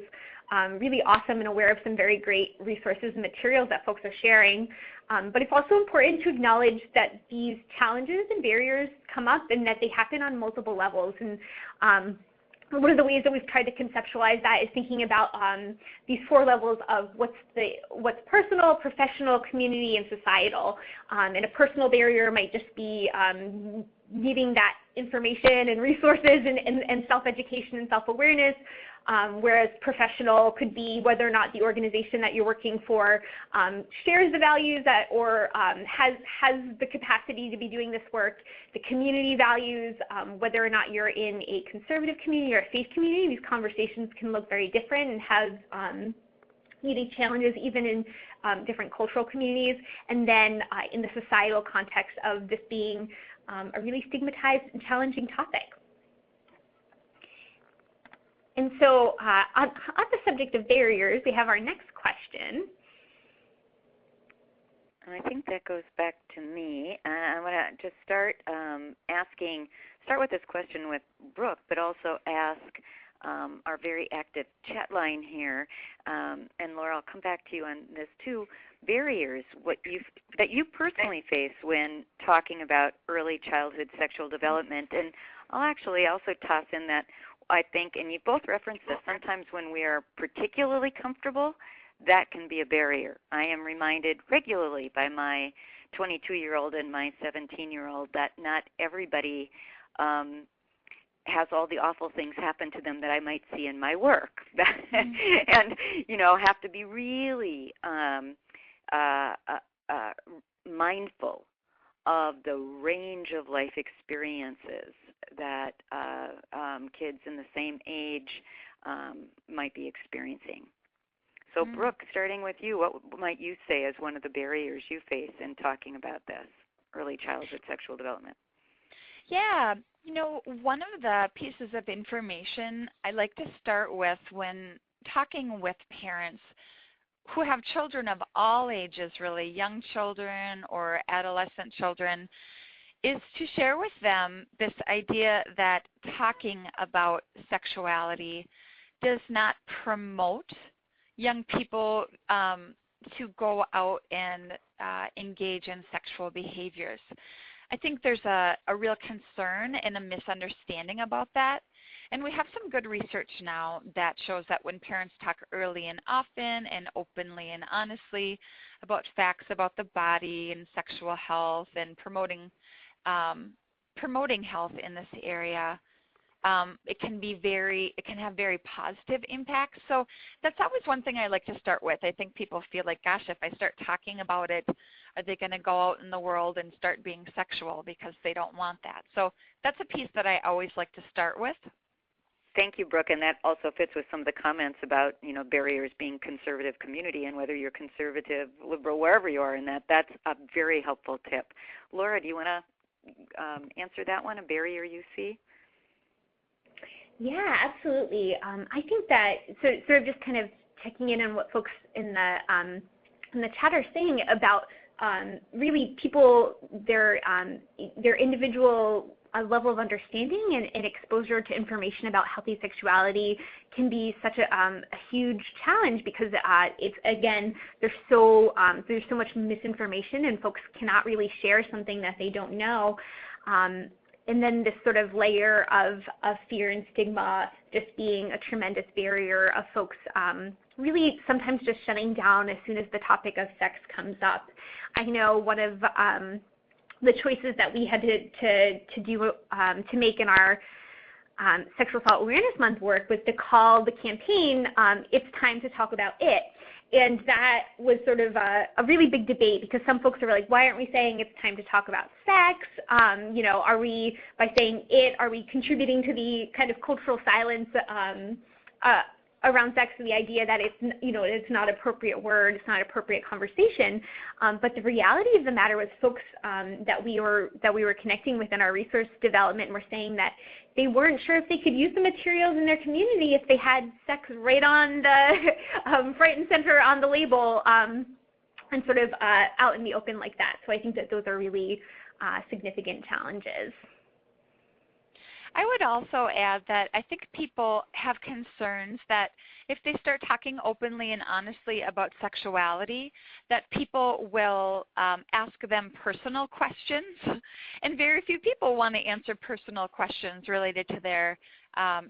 really awesome, and aware of some very great resources and materials that folks are sharing. But it's also important to acknowledge that these challenges and barriers come up and that they happen on multiple levels. And one of the ways that we've tried to conceptualize that is thinking about these 4 levels of what's personal, professional, community, and societal. And a personal barrier might just be needing that information and resources and self-education and self-awareness. Whereas professional could be whether or not the organization that you're working for shares the values that, or has the capacity to be doing this work. The community values, whether or not you're in a conservative community or a faith community, these conversations can look very different and have unique challenges even in different cultural communities. And then in the societal context of this being a really stigmatized and challenging topic. And so on the subject of barriers, we have our next question. And I think that goes back to me. I want to just start with this question with Brooke, but also ask our very active chat line here. And Laura, I'll come back to you on this too. Barriers that you personally face when talking about early childhood sexual development. And I'll actually also toss in that I think, and you both referenced this, sometimes when we are particularly comfortable, that can be a barrier. I am reminded regularly by my 22-year-old and my 17-year-old that not everybody has all the awful things happen to them that I might see in my work. And, have to be really mindful of the range of life experiences that kids in the same age might be experiencing. So Brooke, starting with you, what might you say is one of the barriers you face in talking about this, early childhood sexual development? Yeah, one of the pieces of information I like to start with when talking with parents who have children of all ages, really, young children or adolescent children, is to share with them this idea that talking about sexuality does not promote young people to go out and engage in sexual behaviors. I think there's a real concern and a misunderstanding about that. And we have some good research now that shows that when parents talk early and often and openly and honestly about facts about the body and sexual health and promoting health in this area, it can have very positive impacts. So that's always one thing I like to start with. I think people feel like, gosh, if I start talking about it, are they going to go out in the world and start being sexual because they don't want that? So that's a piece that I always like to start with. Thank you, Brooke, and that also fits with some of the comments about, barriers being conservative community and whether you're conservative, liberal, wherever you are in that. That's a very helpful tip. Laura, do you want to answer that one, a barrier you see? Yeah, absolutely. I think that, so sort of just kind of checking in on what folks in the chat are saying about really people, their individual level of understanding and exposure to information about healthy sexuality can be such a huge challenge because it's, again, there's so much misinformation and folks cannot really share something that they don't know. And then this sort of layer of fear and stigma just being a tremendous barrier of folks really sometimes just shutting down as soon as the topic of sex comes up. I know one of the choices that we had to do to make in our Sexual Assault Awareness Month work was to call the campaign "It's Time to Talk About It." And that was sort of a really big debate because some folks are like, why aren't we saying it's time to talk about sex? Are we, by saying it, are we contributing to the kind of cultural silence around sex, the idea that it's not an appropriate word, it's not an appropriate conversation. But the reality of the matter was folks that we were connecting with in our resource development were saying that they weren't sure if they could use the materials in their community if they had sex right on the front and center on the label and sort of out in the open like that. So I think that those are really significant challenges. I would also add that I think people have concerns that if they start talking openly and honestly about sexuality, that people will ask them personal questions, and very few people want to answer personal questions related to their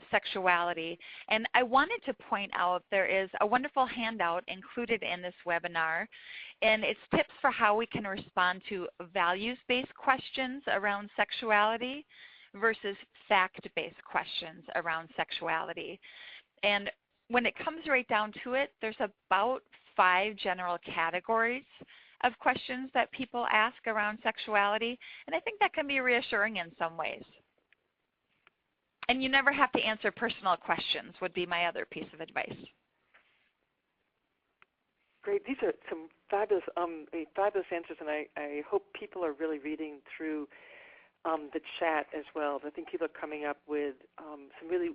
sexuality. And I wanted to point out there is a wonderful handout included in this webinar, and it's tips for how we can respond to values-based questions around sexuality versus fact-based questions around sexuality. And when it comes right down to it, there's about 5 general categories of questions that people ask around sexuality, and I think that can be reassuring in some ways. And you never have to answer personal questions would be my other piece of advice. Great. These are some fabulous answers, and I hope people are really reading through the chat as well. I think people are coming up with some really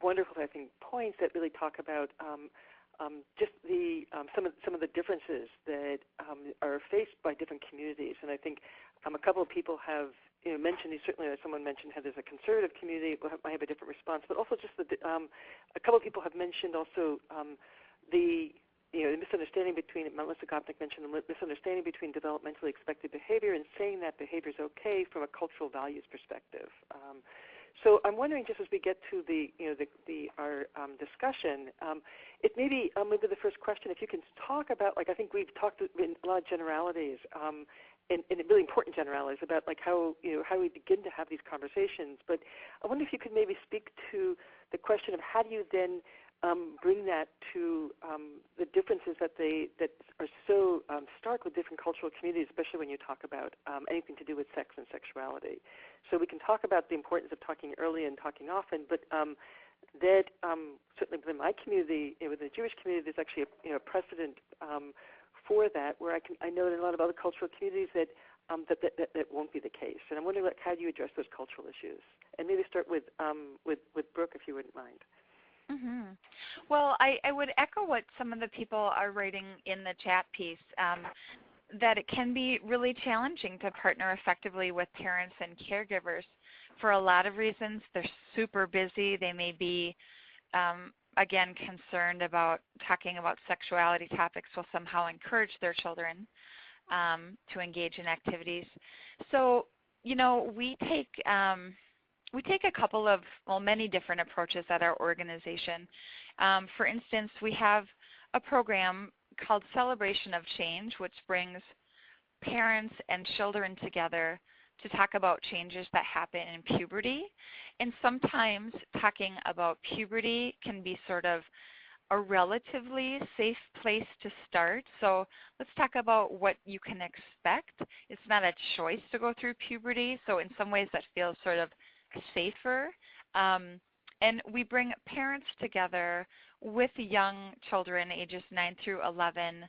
wonderful, I think, points that really talk about just the some of the differences that are faced by different communities. And I think a couple of people have mentioned, certainly someone mentioned how there's a conservative community might have a different response, but also just a couple of people have mentioned also the misunderstanding between, Melissa Gopnik mentioned the misunderstanding between developmentally expected behavior and saying that behavior is okay from a cultural values perspective. So I'm wondering, just as we get to our discussion, it may be maybe the first question, if you can talk about, I think we've talked in a lot of generalities, and really important generalities about how we begin to have these conversations. But I wonder if you could maybe speak to the question of how do you then bring that to the differences that are so stark with different cultural communities, especially when you talk about anything to do with sex and sexuality. So we can talk about the importance of talking early and talking often, but that certainly within my community, within the Jewish community, there's actually a precedent for that, where I know in a lot of other cultural communities that won't be the case. And I'm wondering, how do you address those cultural issues? And maybe start with Brooke, if you wouldn't mind. Mm-hmm. Well, I would echo what some of the people are writing in the chat piece, that it can be really challenging to partner effectively with parents and caregivers for a lot of reasons. They're super busy. They may be, again, concerned about talking about sexuality topics will somehow encourage their children to engage in activities. So, we take a couple of, many different approaches at our organization. For instance, we have a program called Celebration of Change, which brings parents and children together to talk about changes that happen in puberty. And sometimes talking about puberty can be sort of a relatively safe place to start. So let's talk about what you can expect. It's not a choice to go through puberty, so in some ways that feels sort of safer. And we bring parents together with young children ages 9 through 11,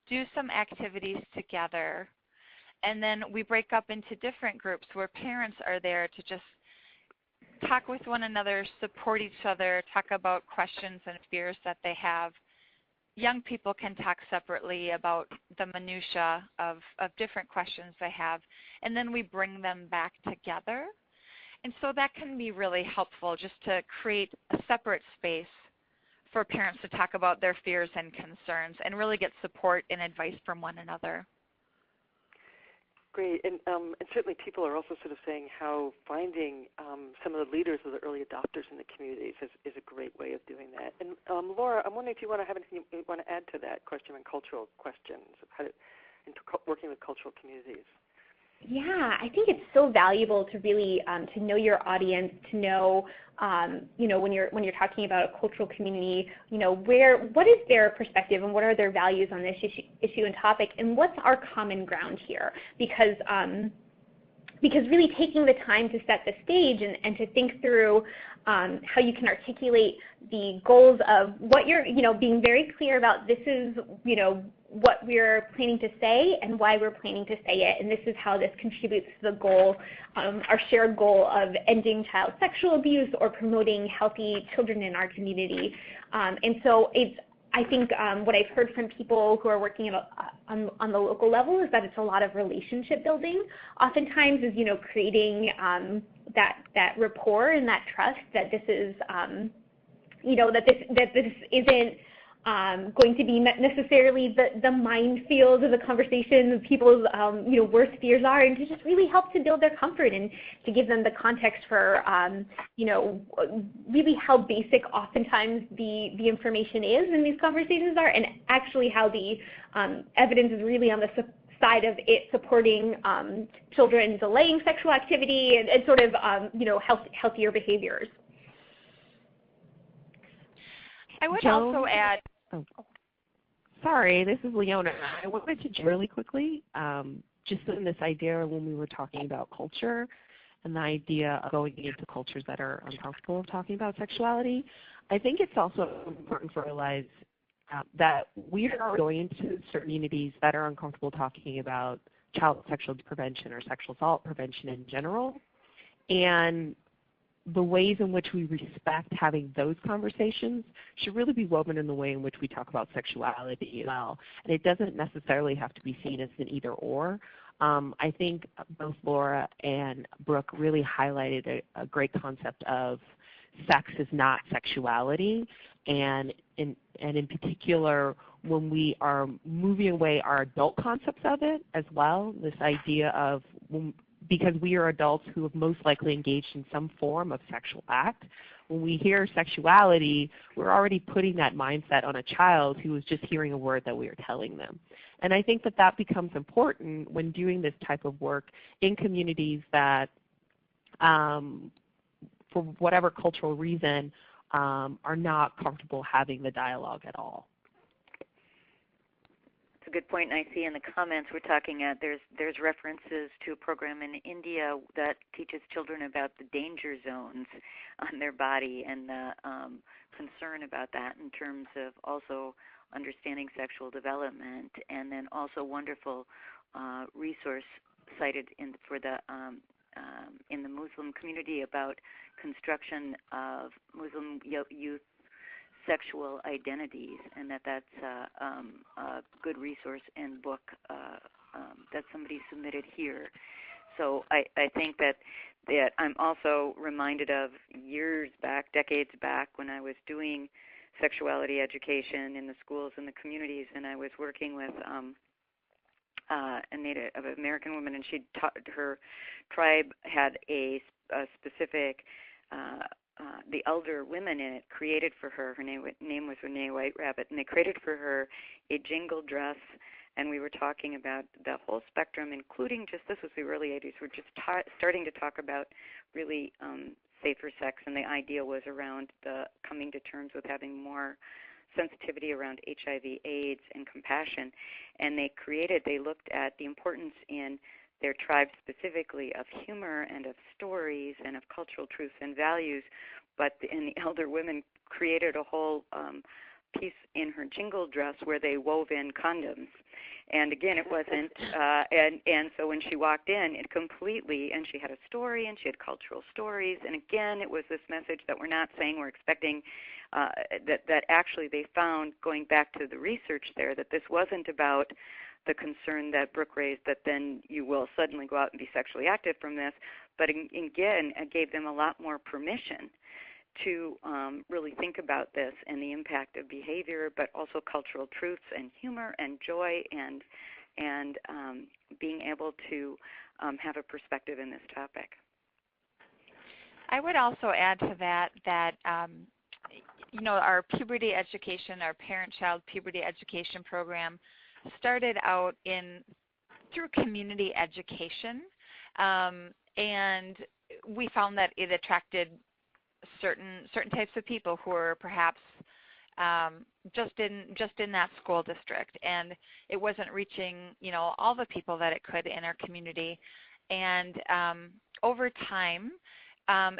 do some activities together, and then we break up into different groups where parents are there to just talk with one another, support each other, talk about questions and fears that they have. Young people can talk separately about the minutia of different questions they have, and then we bring them back together. And so that can be really helpful, just to create a separate space for parents to talk about their fears and concerns and really get support and advice from one another. Great, and certainly people are also sort of saying how finding some of the leaders or the early adopters in the communities is a great way of doing that. And Laura, I'm wondering if you want to have anything you want to add to that question on cultural questions, of how to, working with cultural communities. Yeah, I think it's so valuable to really to know your audience, to know when you're talking about a cultural community, what is their perspective and what are their values on this issue and topic, and what's our common ground here? Because because really taking the time to set the stage and to think through how you can articulate the goals of what you're, being very clear about this is, what we're planning to say and why we're planning to say it, and this is how this contributes to the goal, our shared goal of ending child sexual abuse or promoting healthy children in our community. And so I think what I've heard from people who are working on the local level is that it's a lot of relationship building. Oftentimes is, creating that rapport and that trust that this is, that this isn't going to be necessarily the minefield of the conversation people's worst fears are, and to just really help to build their comfort and to give them the context for really how basic oftentimes the information is in these conversations are, and actually how the evidence is really on the side of it supporting children delaying sexual activity and sort of healthier behaviors. I would Joan? also add. Oh. Sorry, this is Leona. I wanted to really quickly, just in this idea when we were talking about culture and the idea of going into cultures that are uncomfortable with talking about sexuality, I think it's also important to realize that we are going into certain communities that are uncomfortable talking about child sexual prevention or sexual assault prevention in general. And the ways in which we respect having those conversations should really be woven in the way in which we talk about sexuality as well. And it doesn't necessarily have to be seen as an either or. I think both Laura and Brooke really highlighted a great concept of sex is not sexuality, and in particular when we are moving away our adult concepts of it as well, this idea of because we are adults who have most likely engaged in some form of sexual act. When we hear sexuality, we're already putting that mindset on a child who is just hearing a word that we are telling them. And I think that that becomes important when doing this type of work in communities that, for whatever cultural reason, are not comfortable having the dialogue at all. That's a good point, and I see in the comments we're talking at there's references to a program in India that teaches children about the danger zones on their body and the concern about that in terms of also understanding sexual development, and then also wonderful resource cited in the Muslim community about construction of Muslim youth sexual identities, and that's a good resource and book that somebody submitted here. So I think that I'm also reminded of years back, decades back, when I was doing sexuality education in the schools and the communities, and I was working with a Native American woman, and her tribe had a specific the elder women in it created for her. Her name was Renee White Rabbit, and they created for her a jingle dress. And we were talking about the whole spectrum, including this was the early 80s. We're just starting to talk about really safer sex, and the idea was around the coming to terms with having more sensitivity around HIV, AIDS, and compassion. And they looked at the importance in their tribe specifically of humor and of stories and of cultural truths and values, but the elder women created a whole piece in her jingle dress where they wove in condoms. And again, it wasn't, and so when she walked in, it completely, and she had a story and she had cultural stories, and again, it was this message that we're not saying we're expecting, that actually they found, going back to the research there, that this wasn't about the concern that Brooke raised that then you will suddenly go out and be sexually active from this, but again, it gave them a lot more permission to really think about this and the impact of behavior, but also cultural truths and humor and joy and being able to have a perspective in this topic. I would also add to that our puberty education, our parent-child puberty education program started out through community education, and we found that it attracted certain types of people who were perhaps just in that school district, and it wasn't reaching all the people that it could in our community. And over time,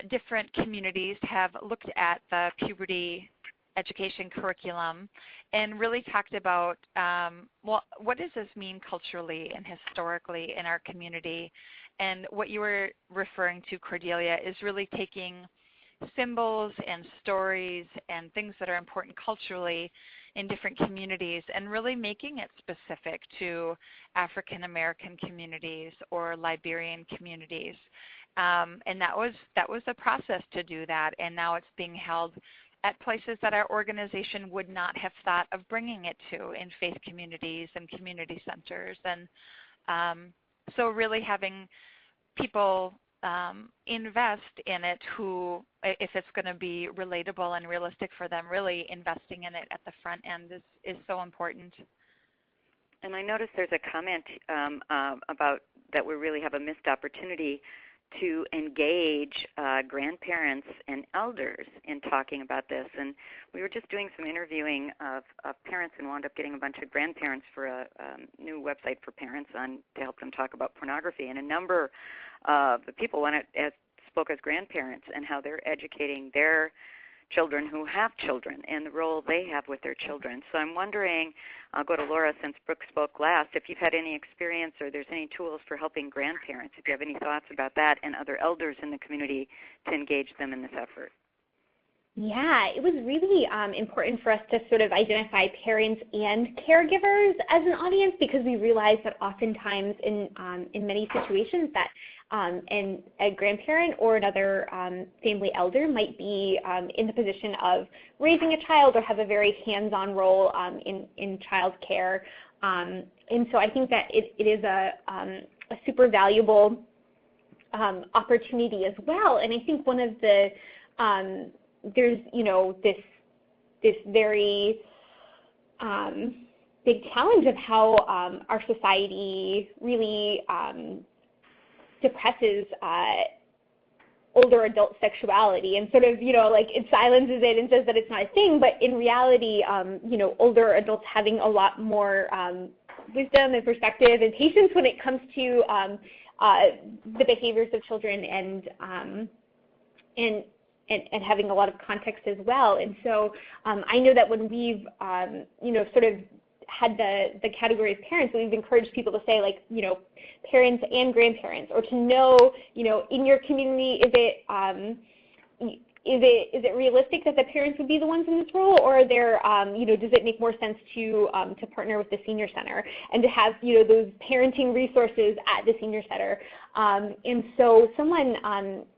different communities have looked at the puberty education curriculum and really talked about, well, what does this mean culturally and historically in our community? And what you were referring to, Cordelia, is really taking symbols and stories and things that are important culturally in different communities and really making it specific to African American communities or Liberian communities. And that was a process to do that, and now it's being held at places that our organization would not have thought of bringing it to, in faith communities and community centers. And so really having people invest in it who, if it's going to be relatable and realistic for them, really investing in it at the front end is so important. And I noticed there's a comment about that we really have a missed opportunity to engage grandparents and elders in talking about this. And we were just doing some interviewing of parents and wound up getting a bunch of grandparents for a new website for parents to help them talk about pornography. And a number of the people spoke as grandparents and how they're educating their children who have children and the role they have with their children. So I'm wondering, I'll go to Laura since Brooke spoke last, if you've had any experience or there's any tools for helping grandparents, if you have any thoughts about that and other elders in the community to engage them in this effort. Yeah, it was really important for us to sort of identify parents and caregivers as an audience, because we realized that oftentimes in many situations that a grandparent or another family elder might be in the position of raising a child or have a very hands-on role in child care. And so I think that it is a super valuable opportunity as well. And I think one of the there's, this very big challenge of how our society really suppresses older adult sexuality and sort of, it silences it and says that it's not a thing, but in reality, older adults having a lot more wisdom and perspective and patience when it comes to the behaviors of children and having a lot of context as well. And so I know that when we've, sort of had the category of parents, we've encouraged people to say, parents and grandparents, or to know, in your community, is it realistic that the parents would be the ones in this role, or are there, does it make more sense to partner with the senior center and to have, those parenting resources at the senior center? And so someone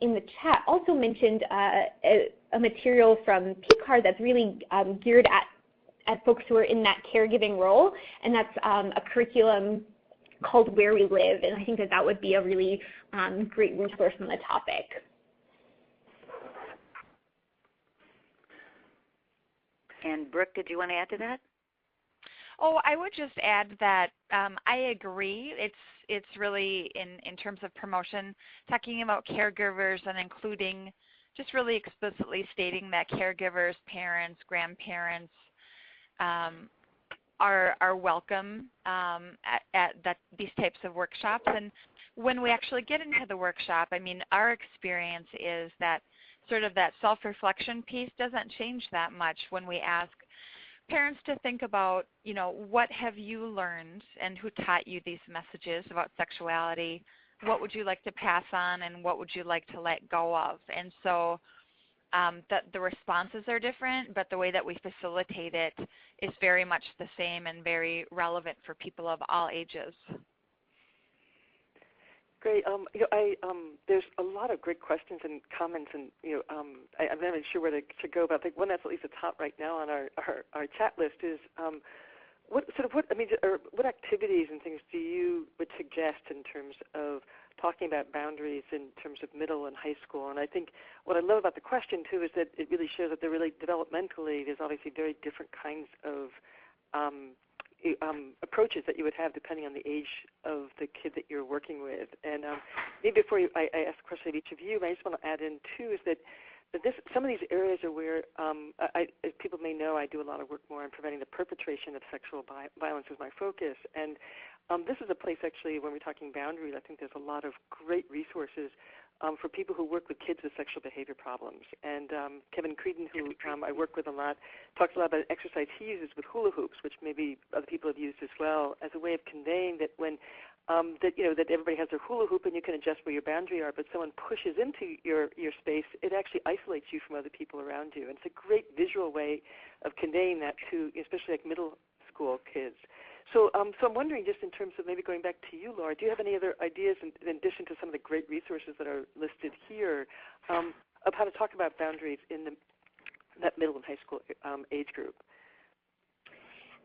in the chat also mentioned a material from PCAR that's really geared at folks who are in that caregiving role, and that's a curriculum called Where We Live, and I think that would be a really great resource on the topic. And Brooke, did you want to add to that? Oh, I would just add that I agree. It's really, in terms of promotion, talking about caregivers and including, just really explicitly stating that caregivers, parents, grandparents are welcome at these types of workshops. And when we actually get into the workshop, I mean, our experience is that sort of that self-reflection piece doesn't change that much when we ask parents to think about, what have you learned and who taught you these messages about sexuality? What would you like to pass on, and what would you like to let go of? And so the responses are different, but the way that we facilitate it is very much the same and very relevant for people of all ages. Great. There's a lot of great questions and comments, and I'm not even sure where to go. But I think one that's at least at the top right now on our chat list is what activities and things do you would suggest in terms of talking about boundaries in terms of middle and high school? And I think what I love about the question too is that it really shows that they're really developmentally. There's obviously very different kinds of approaches that you would have depending on the age of the kid that you're working with. And maybe before I ask a question of each of you, I just want to add in too is that some of these areas are where, as people may know, I do a lot of work more on preventing the perpetration of sexual violence as my focus. And this is a place actually when we're talking boundaries. I think there's a lot of great resources for people who work with kids with sexual behavior problems. And Kevin Creedon, who I work with a lot, talks a lot about an exercise he uses with hula hoops, which maybe other people have used as well, as a way of conveying that when that everybody has their hula hoop and you can adjust where your boundary are, but someone pushes into your space, it actually isolates you from other people around you. And it's a great visual way of conveying that to especially like middle school kids. So I'm wondering, just in terms of maybe going back to you, Laura, do you have any other ideas in addition to some of the great resources that are listed here of how to talk about boundaries in that middle and high school age group?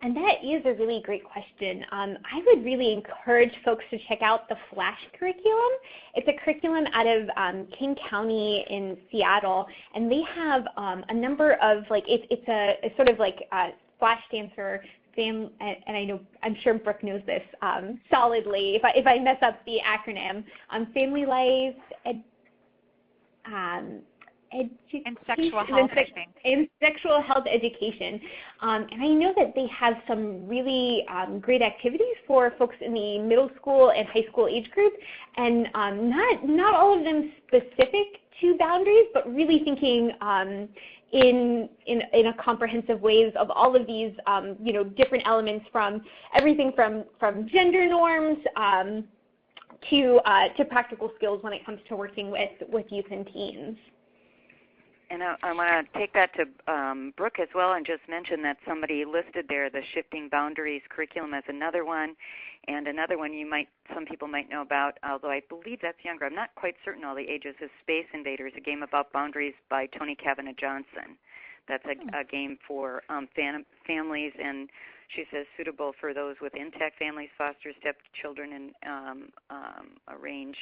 And that is a really great question. I would really encourage folks to check out the FLASH curriculum. It's a curriculum out of King County in Seattle, and they have a number of, like, it's a sort of like FLASH stands for and I'm sure Brooke knows this solidly. If I mess up the acronym, Family Life and sexual health, I think. And sexual health education. And I know that they have some really great activities for folks in the middle school and high school age group, and not all of them specific to boundaries, but really thinking in a comprehensive ways of all of these different elements, from everything from gender norms to practical skills when it comes to working with youth and teens. And I want to take that to Brooke as well and just mention that somebody listed there the Shifting Boundaries curriculum as another one, and another one some people might know about, although I believe that's younger. I'm not quite certain all the ages, is Space Invaders, a game about boundaries by Tony Kavanagh Johnson. That's a game for families, and she says suitable for those with intact families, foster stepchildren, and a range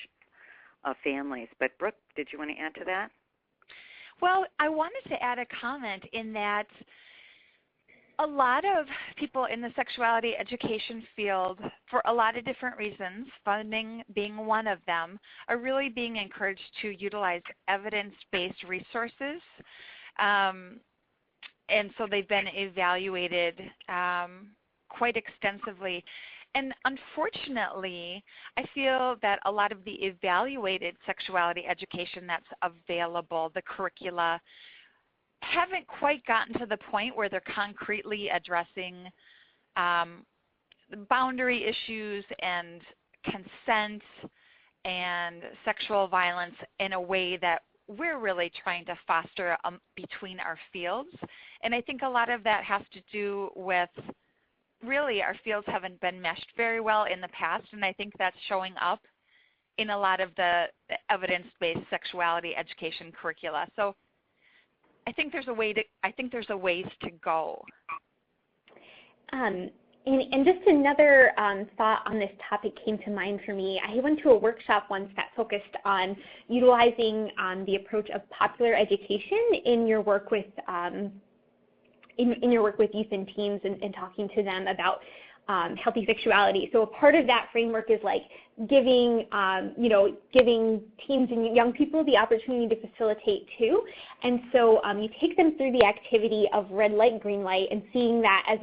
of families. But Brooke, did you want to add to that? Well, I wanted to add a comment in that a lot of people in the sexuality education field, for a lot of different reasons, funding being one of them, are really being encouraged to utilize evidence-based resources. And so they've been evaluated quite extensively. And unfortunately, I feel that a lot of the evaluated sexuality education that's available, the curricula, haven't quite gotten to the point where they're concretely addressing boundary issues and consent and sexual violence in a way that we're really trying to foster between our fields. And I think a lot of that has to do with really our fields haven't been meshed very well in the past, and I think that's showing up in a lot of the evidence-based sexuality education curricula. So I think there's a ways to go. And just another thought on this topic came to mind for me. I went to a workshop once that focused on utilizing the approach of popular education in your work with in your work with youth and teens and talking to them about healthy sexuality. So a part of that framework is like giving teens and young people the opportunity to facilitate too. And so you take them through the activity of red light, green light, and seeing that as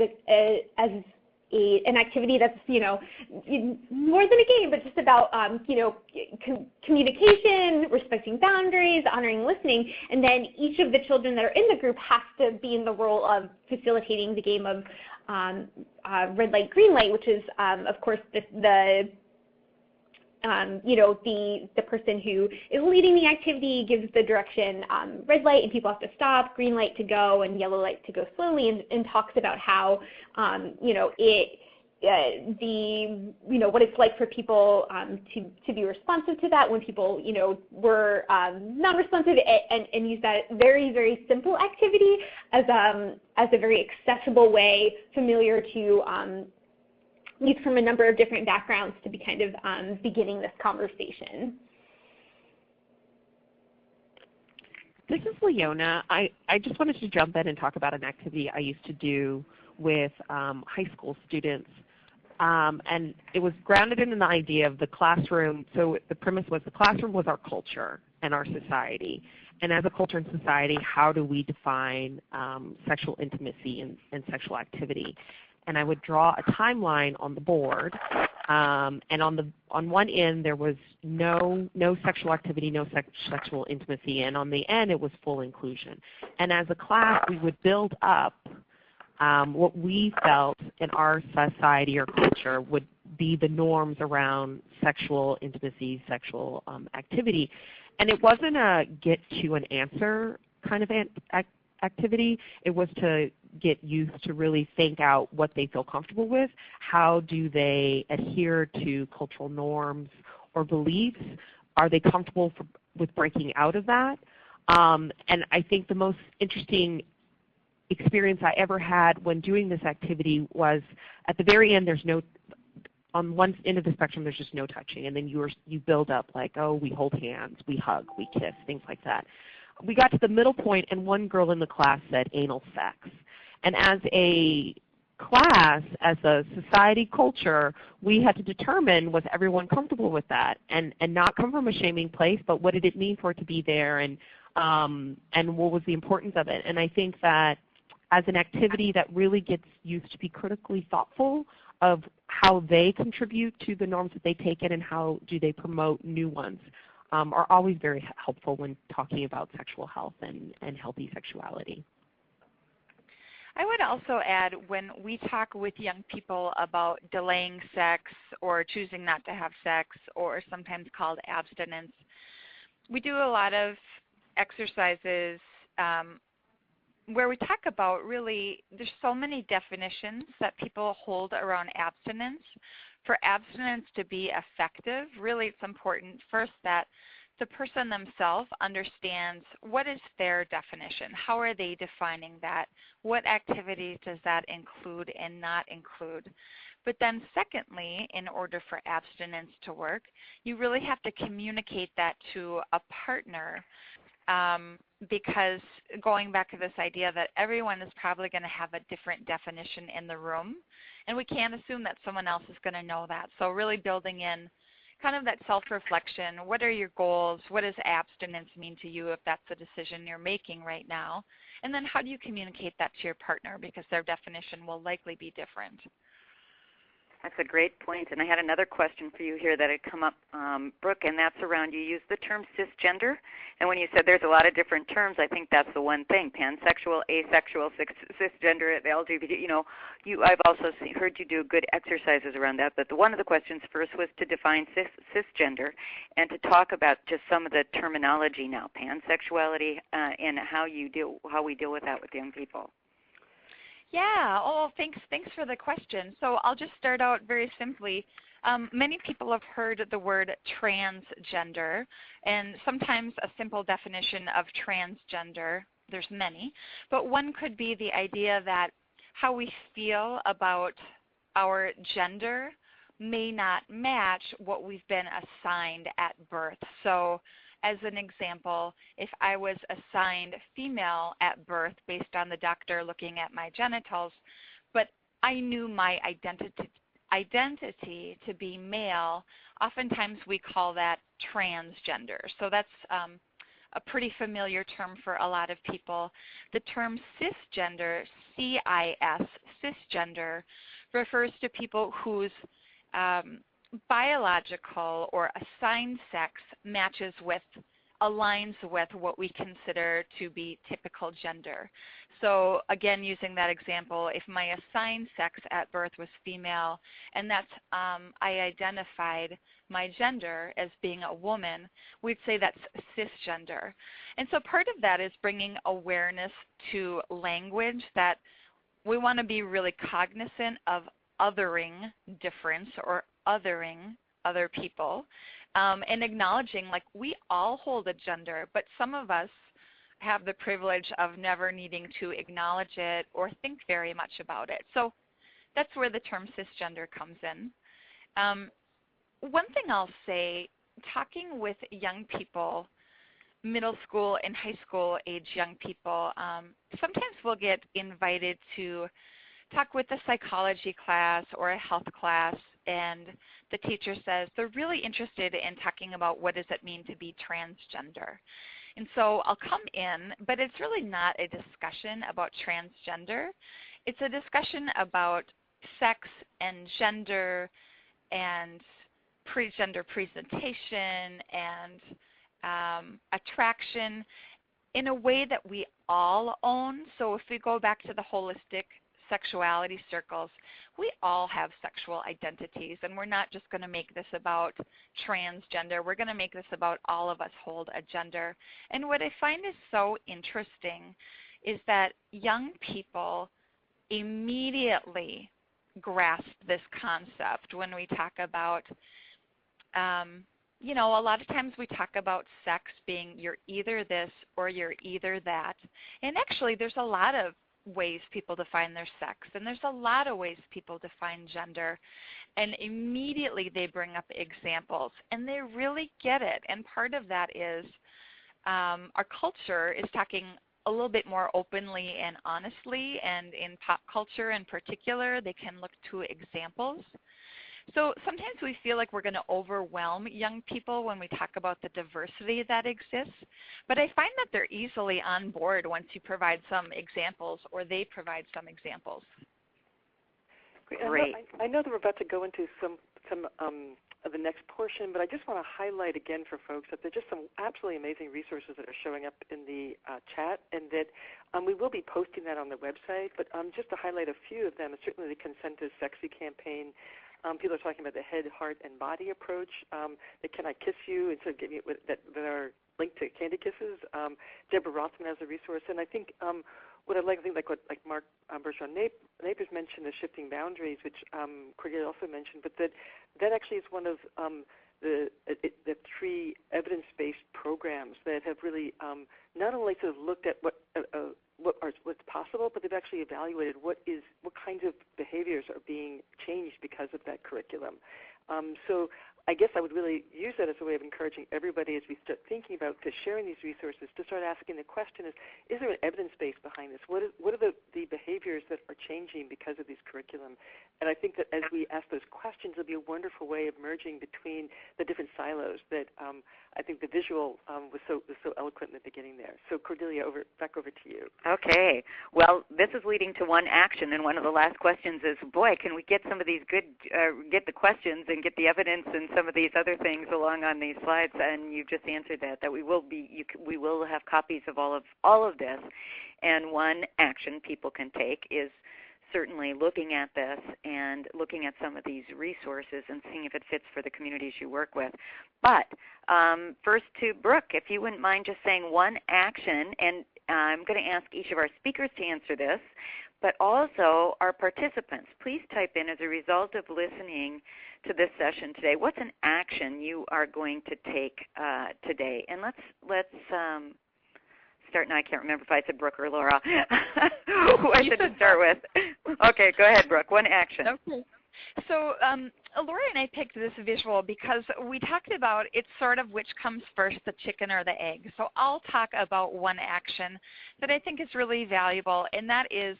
an activity that's more than a game, but just about communication, respecting boundaries, honoring listening, and then each of the children that are in the group has to be in the role of facilitating the game of red light, green light, which is of course the person who is leading the activity gives the direction red light and people have to stop, green light to go, and yellow light to go slowly, and talks about how what it's like for people to be responsive to that when people were non-responsive, and use that very, very simple activity as a very accessible way, familiar to youth from a number of different backgrounds, to be kind of beginning this conversation. This is Leona. I just wanted to jump in and talk about an activity I used to do with high school students. And it was grounded in an idea of the classroom. So the premise was the classroom was our culture and our society. And as a culture and society, how do we define sexual intimacy and sexual activity? And I would draw a timeline on the board And on one end there was no sexual activity, no sexual intimacy, and on the end it was full inclusion. And as a class we would build up what we felt in our society or culture would be the norms around sexual intimacy, sexual activity. And it wasn't a get to an answer kind of activity. It was to get youth to really think out what they feel comfortable with. How do they adhere to cultural norms or beliefs? Are they comfortable with breaking out of that? And I think the most interesting experience I ever had when doing this activity was at the very end on one end of the spectrum there's just no touching, and then you build up like, oh, we hold hands, we hug, we kiss, things like that. We got to the middle point and one girl in the class said anal sex. And as a class, as a society culture, we had to determine was everyone comfortable with that, and not come from a shaming place, but what did it mean for it to be there, and what was the importance of it. And I think that as an activity that really gets youth to be critically thoughtful of how they contribute to the norms that they take in and how do they promote new ones, are always very helpful when talking about sexual health and healthy sexuality. I would also add, when we talk with young people about delaying sex or choosing not to have sex, or sometimes called abstinence, we do a lot of exercises where we talk about really, there's so many definitions that people hold around abstinence. For abstinence to be effective, really it's important first that the person themselves understands what is their definition. How are they defining that? What activities does that include and not include? But then secondly, in order for abstinence to work, you really have to communicate that to a partner, because going back to this idea that everyone is probably going to have a different definition in the room, and we can't assume that someone else is going to know that. So really building in kind of that self-reflection. What are your goals? What does abstinence mean to you if that's the decision you're making right now? And then how do you communicate that to your partner, because their definition will likely be different. That's a great point. And I had another question for you here that had come up, Brooke, and that's around, you used the term cisgender. And when you said there's a lot of different terms, I think that's the one thing, pansexual, asexual, cisgender, the LGBT, I've also heard you do good exercises around that. But one of the questions first was to define cisgender and to talk about just some of the terminology now, pansexuality, and how we deal with that with young people. Yeah, thanks for the question. So I'll just start out very simply. Many people have heard the word transgender, and sometimes a simple definition of transgender, there's many, but one could be the idea that how we feel about our gender may not match what we've been assigned at birth. So as an example, if I was assigned female at birth based on the doctor looking at my genitals, but I knew my identity to be male, oftentimes we call that transgender. So that's a pretty familiar term for a lot of people. The term cisgender, C-I-S, cisgender, refers to people whose biological or assigned sex aligns with what we consider to be typical gender. So again, using that example, if my assigned sex at birth was female, and that's I identified my gender as being a woman, we'd say that's cisgender. And so part of that is bringing awareness to language, that we want to be really cognizant of othering difference or othering other people, and acknowledging like we all hold a gender, but some of us have the privilege of never needing to acknowledge it or think very much about it. So that's where the term cisgender comes in. One thing I'll say, talking with young people, middle school and high school age young people, sometimes we'll get invited to talk with a psychology class or a health class, and the teacher says they're really interested in talking about what does it mean to be transgender. And so I'll come in, but it's really not a discussion about transgender. It's a discussion about sex and gender and gender presentation and attraction in a way that we all own. So if we go back to the holistic sexuality circles, we all have sexual identities, and we're not just going to make this about transgender. We're going to make this about all of us hold a gender. And what I find is so interesting is that young people immediately grasp this concept when we talk about, you know, a lot of times we talk about sex being you're either this or you're either that. And actually there's a lot of ways people define their sex, and there's a lot of ways people define gender, and immediately they bring up examples, and they really get it. And part of that is our culture is talking a little bit more openly and honestly, and in pop culture in particular, they can look to examples. So sometimes we feel like we're going to overwhelm young people when we talk about the diversity that exists, but I find that they're easily on board once you provide some examples or they provide some examples. Great. I know that we're about to go into some of the next portion, but I just want to highlight again for folks that there are just some absolutely amazing resources that are showing up in the chat, and that we will be posting that on the website. But just to highlight a few of them, certainly the Consent is Sexy campaign. People are talking about the head, heart, and body approach. The Can I Kiss You, and sort of giving it that are linked to candy kisses. Deborah Rothman has a resource, and I think what I like what Mark Bergeron-Napers mentioned, the shifting boundaries, which Cordelia also mentioned, but that actually is one of the 3 evidence-based programs that have really not only sort of looked at what's possible, but they've actually evaluated what kinds of behaviors are being changed because of that curriculum. So I guess I would really use that as a way of encouraging everybody as we start thinking about sharing these resources to start asking the question is there an evidence base behind this? What are the behaviors that are changing because of these curriculum? And I think that as we ask those questions, it'll be a wonderful way of merging between the different silos that I think the visual was so eloquent in the beginning there. So Cordelia, back over to you. Okay. Well, this is leading to one action, and one of the last questions is, boy, can we get some of these get the questions and get the evidence and some of these other things along on these slides? And you just answered that we will have copies of all of this. And one action people can take is certainly looking at this and looking at some of these resources and seeing if it fits for the communities you work with. But first to Brooke, if you wouldn't mind just saying one action, and I'm going to ask each of our speakers to answer this, but also our participants. Please type in, as a result of listening to this session today, what's an action you are going to take today? And let's start now. I can't remember if I said Brooke or Laura. Who I should start with. Okay, go ahead, Brooke. One action. Okay. So Laura and I picked this visual because we talked about it's sort of which comes first, the chicken or the egg. So I'll talk about one action that I think is really valuable, and that is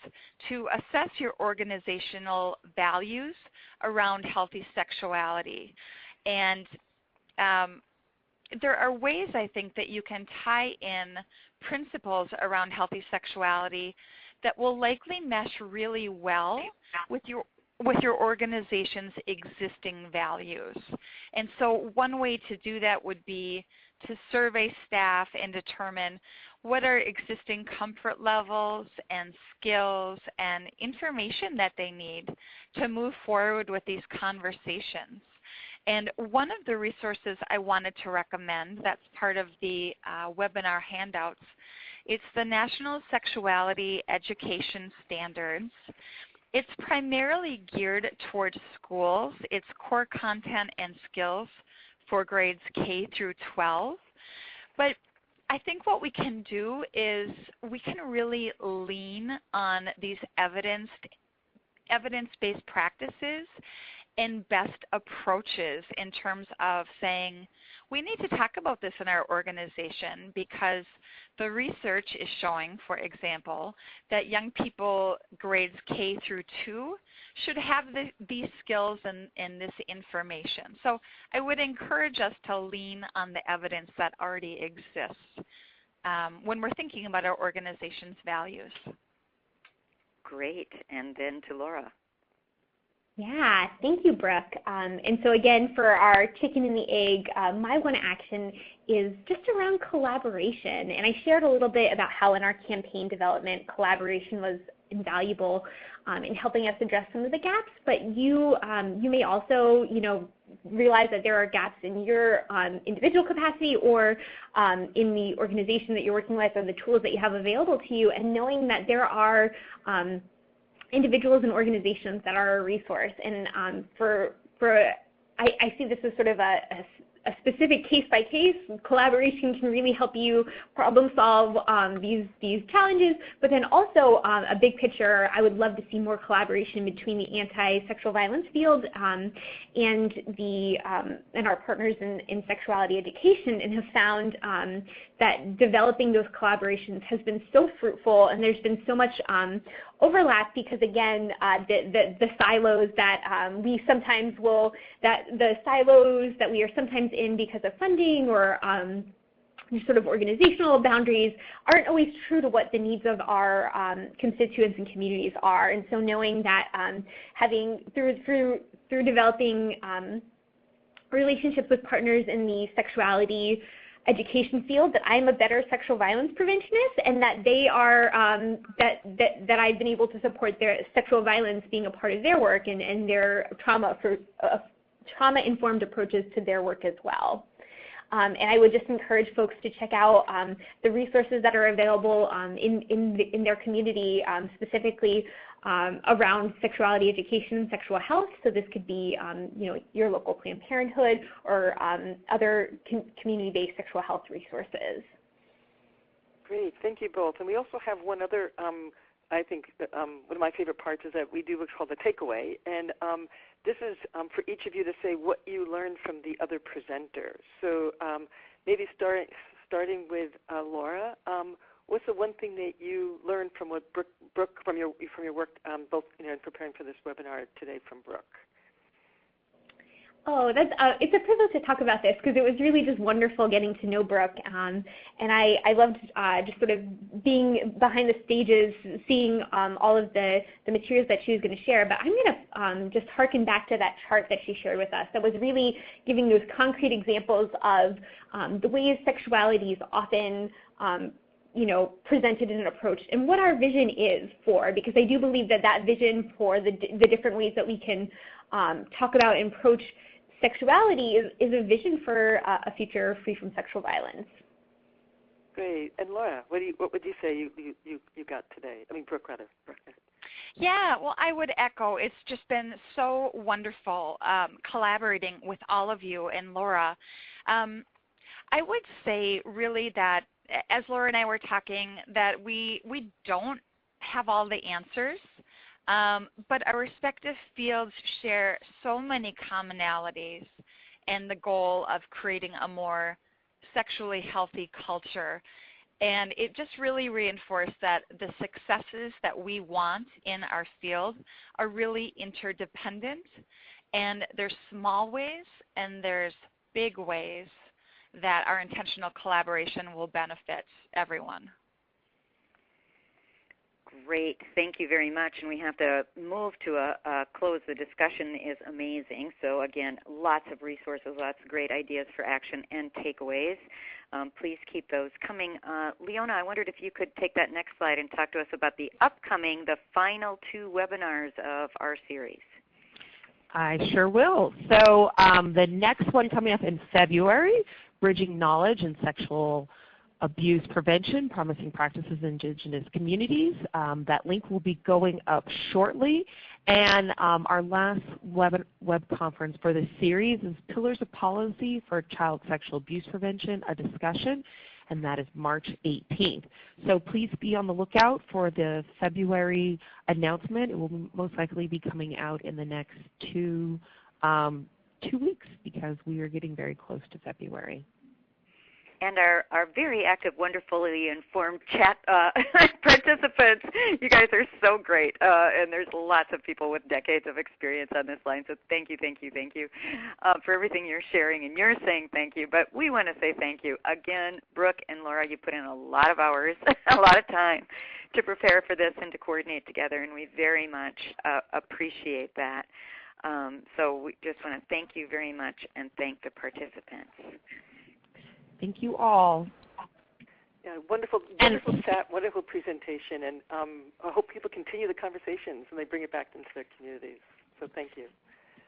to assess your organizational values around healthy sexuality. And there are ways, I think, that you can tie in principles around healthy sexuality that will likely mesh really well with your organization's existing values. And so one way to do that would be to survey staff and determine what are existing comfort levels and skills and information that they need to move forward with these conversations. And one of the resources I wanted to recommend that's part of the webinar handouts, it's the National Sexuality Education Standards. It's primarily geared towards schools. It's core content and skills for grades K through 12. But I think what we can do is we can really lean on these evidence-based practices and best approaches in terms of saying, we need to talk about this in our organization because the research is showing, for example, that young people grades K through 2 should have these skills and this information. So I would encourage us to lean on the evidence that already exists when we're thinking about our organization's values. Great. And then to Laura. Yeah, thank you, Brooke. And so again, for our chicken and the egg, my one action is just around collaboration. And I shared a little bit about how in our campaign development, collaboration was invaluable in helping us address some of the gaps. But you may also, realize that there are gaps in your individual capacity or in the organization that you're working with or the tools that you have available to you, and knowing that there are individuals and organizations that are a resource. And I see this as sort of a specific case-by-case. Collaboration can really help you problem solve these challenges, but then also a big picture, I would love to see more collaboration between the anti-sexual violence field and our partners in sexuality education, and have found that developing those collaborations has been so fruitful, and there's been so much overlap because, again, the silos that we sometimes the silos that we are sometimes in because of funding or sort of organizational boundaries aren't always true to what the needs of our constituents and communities are. And so knowing that through developing relationships with partners in the sexuality education field, that I'm a better sexual violence preventionist, and that they are that I've been able to support their sexual violence being a part of their work and their trauma-informed approaches to their work as well. And I would just encourage folks to check out the resources that are available in their community, specifically around sexuality education and sexual health. So this could be your local Planned Parenthood or other community-based sexual health resources. Great, thank you both. And we also have one other, I think one of my favorite parts is that we do what's called the takeaway. And this is for each of you to say what you learned from the other presenters. So maybe starting with Laura, what's the one thing that you learned from what Brooke from your work, both in preparing for this webinar today from Brooke? Oh, it's a privilege to talk about this because it was really just wonderful getting to know Brooke, and I loved just sort of being behind the stages, seeing all of the materials that she was going to share. But I'm going to just harken back to that chart that she shared with us that was really giving those concrete examples of the ways sexuality is often presented and approached, and what our vision is for, because I do believe that vision for the different ways that we can talk about and approach sexuality is a vision for a future free from sexual violence. Great. And Laura, what would you say you got today? I mean, Brooke, rather. Yeah, well, I would echo. It's just been so wonderful collaborating with all of you and Laura. I would say really that, as Laura and I were talking, that we don't have all the answers. But our respective fields share so many commonalities and the goal of creating a more sexually healthy culture. And it just really reinforced that the successes that we want in our field are really interdependent, and there's small ways and there's big ways that our intentional collaboration will benefit everyone. Great. Thank you very much. And we have to move to a close. The discussion is amazing. So, again, lots of resources, lots of great ideas for action and takeaways. Please keep those coming. Leona, I wondered if you could take that next slide and talk to us about the final 2 webinars of our series. I sure will. So the next one coming up in February, Bridging Knowledge and Sexual Abuse Prevention, Promising Practices in Indigenous Communities. That link will be going up shortly. And our last web conference for this series is Pillars of Policy for Child Sexual Abuse Prevention, a discussion, and that is March 18th. So please be on the lookout for the February announcement. It will most likely be coming out in the next 2 weeks because we are getting very close to February. And our very active, wonderfully informed chat participants. You guys are so great. And there's lots of people with decades of experience on this line. So thank you for everything you're sharing. And you're saying thank you. But we want to say thank you. Again, Brooke and Laura, you put in a lot of hours, a lot of time to prepare for this and to coordinate together. And we very much appreciate that. So we just want to thank you very much and thank the participants. Thank you all. Yeah, wonderful chat, wonderful presentation, and I hope people continue the conversations and they bring it back into their communities. So thank you.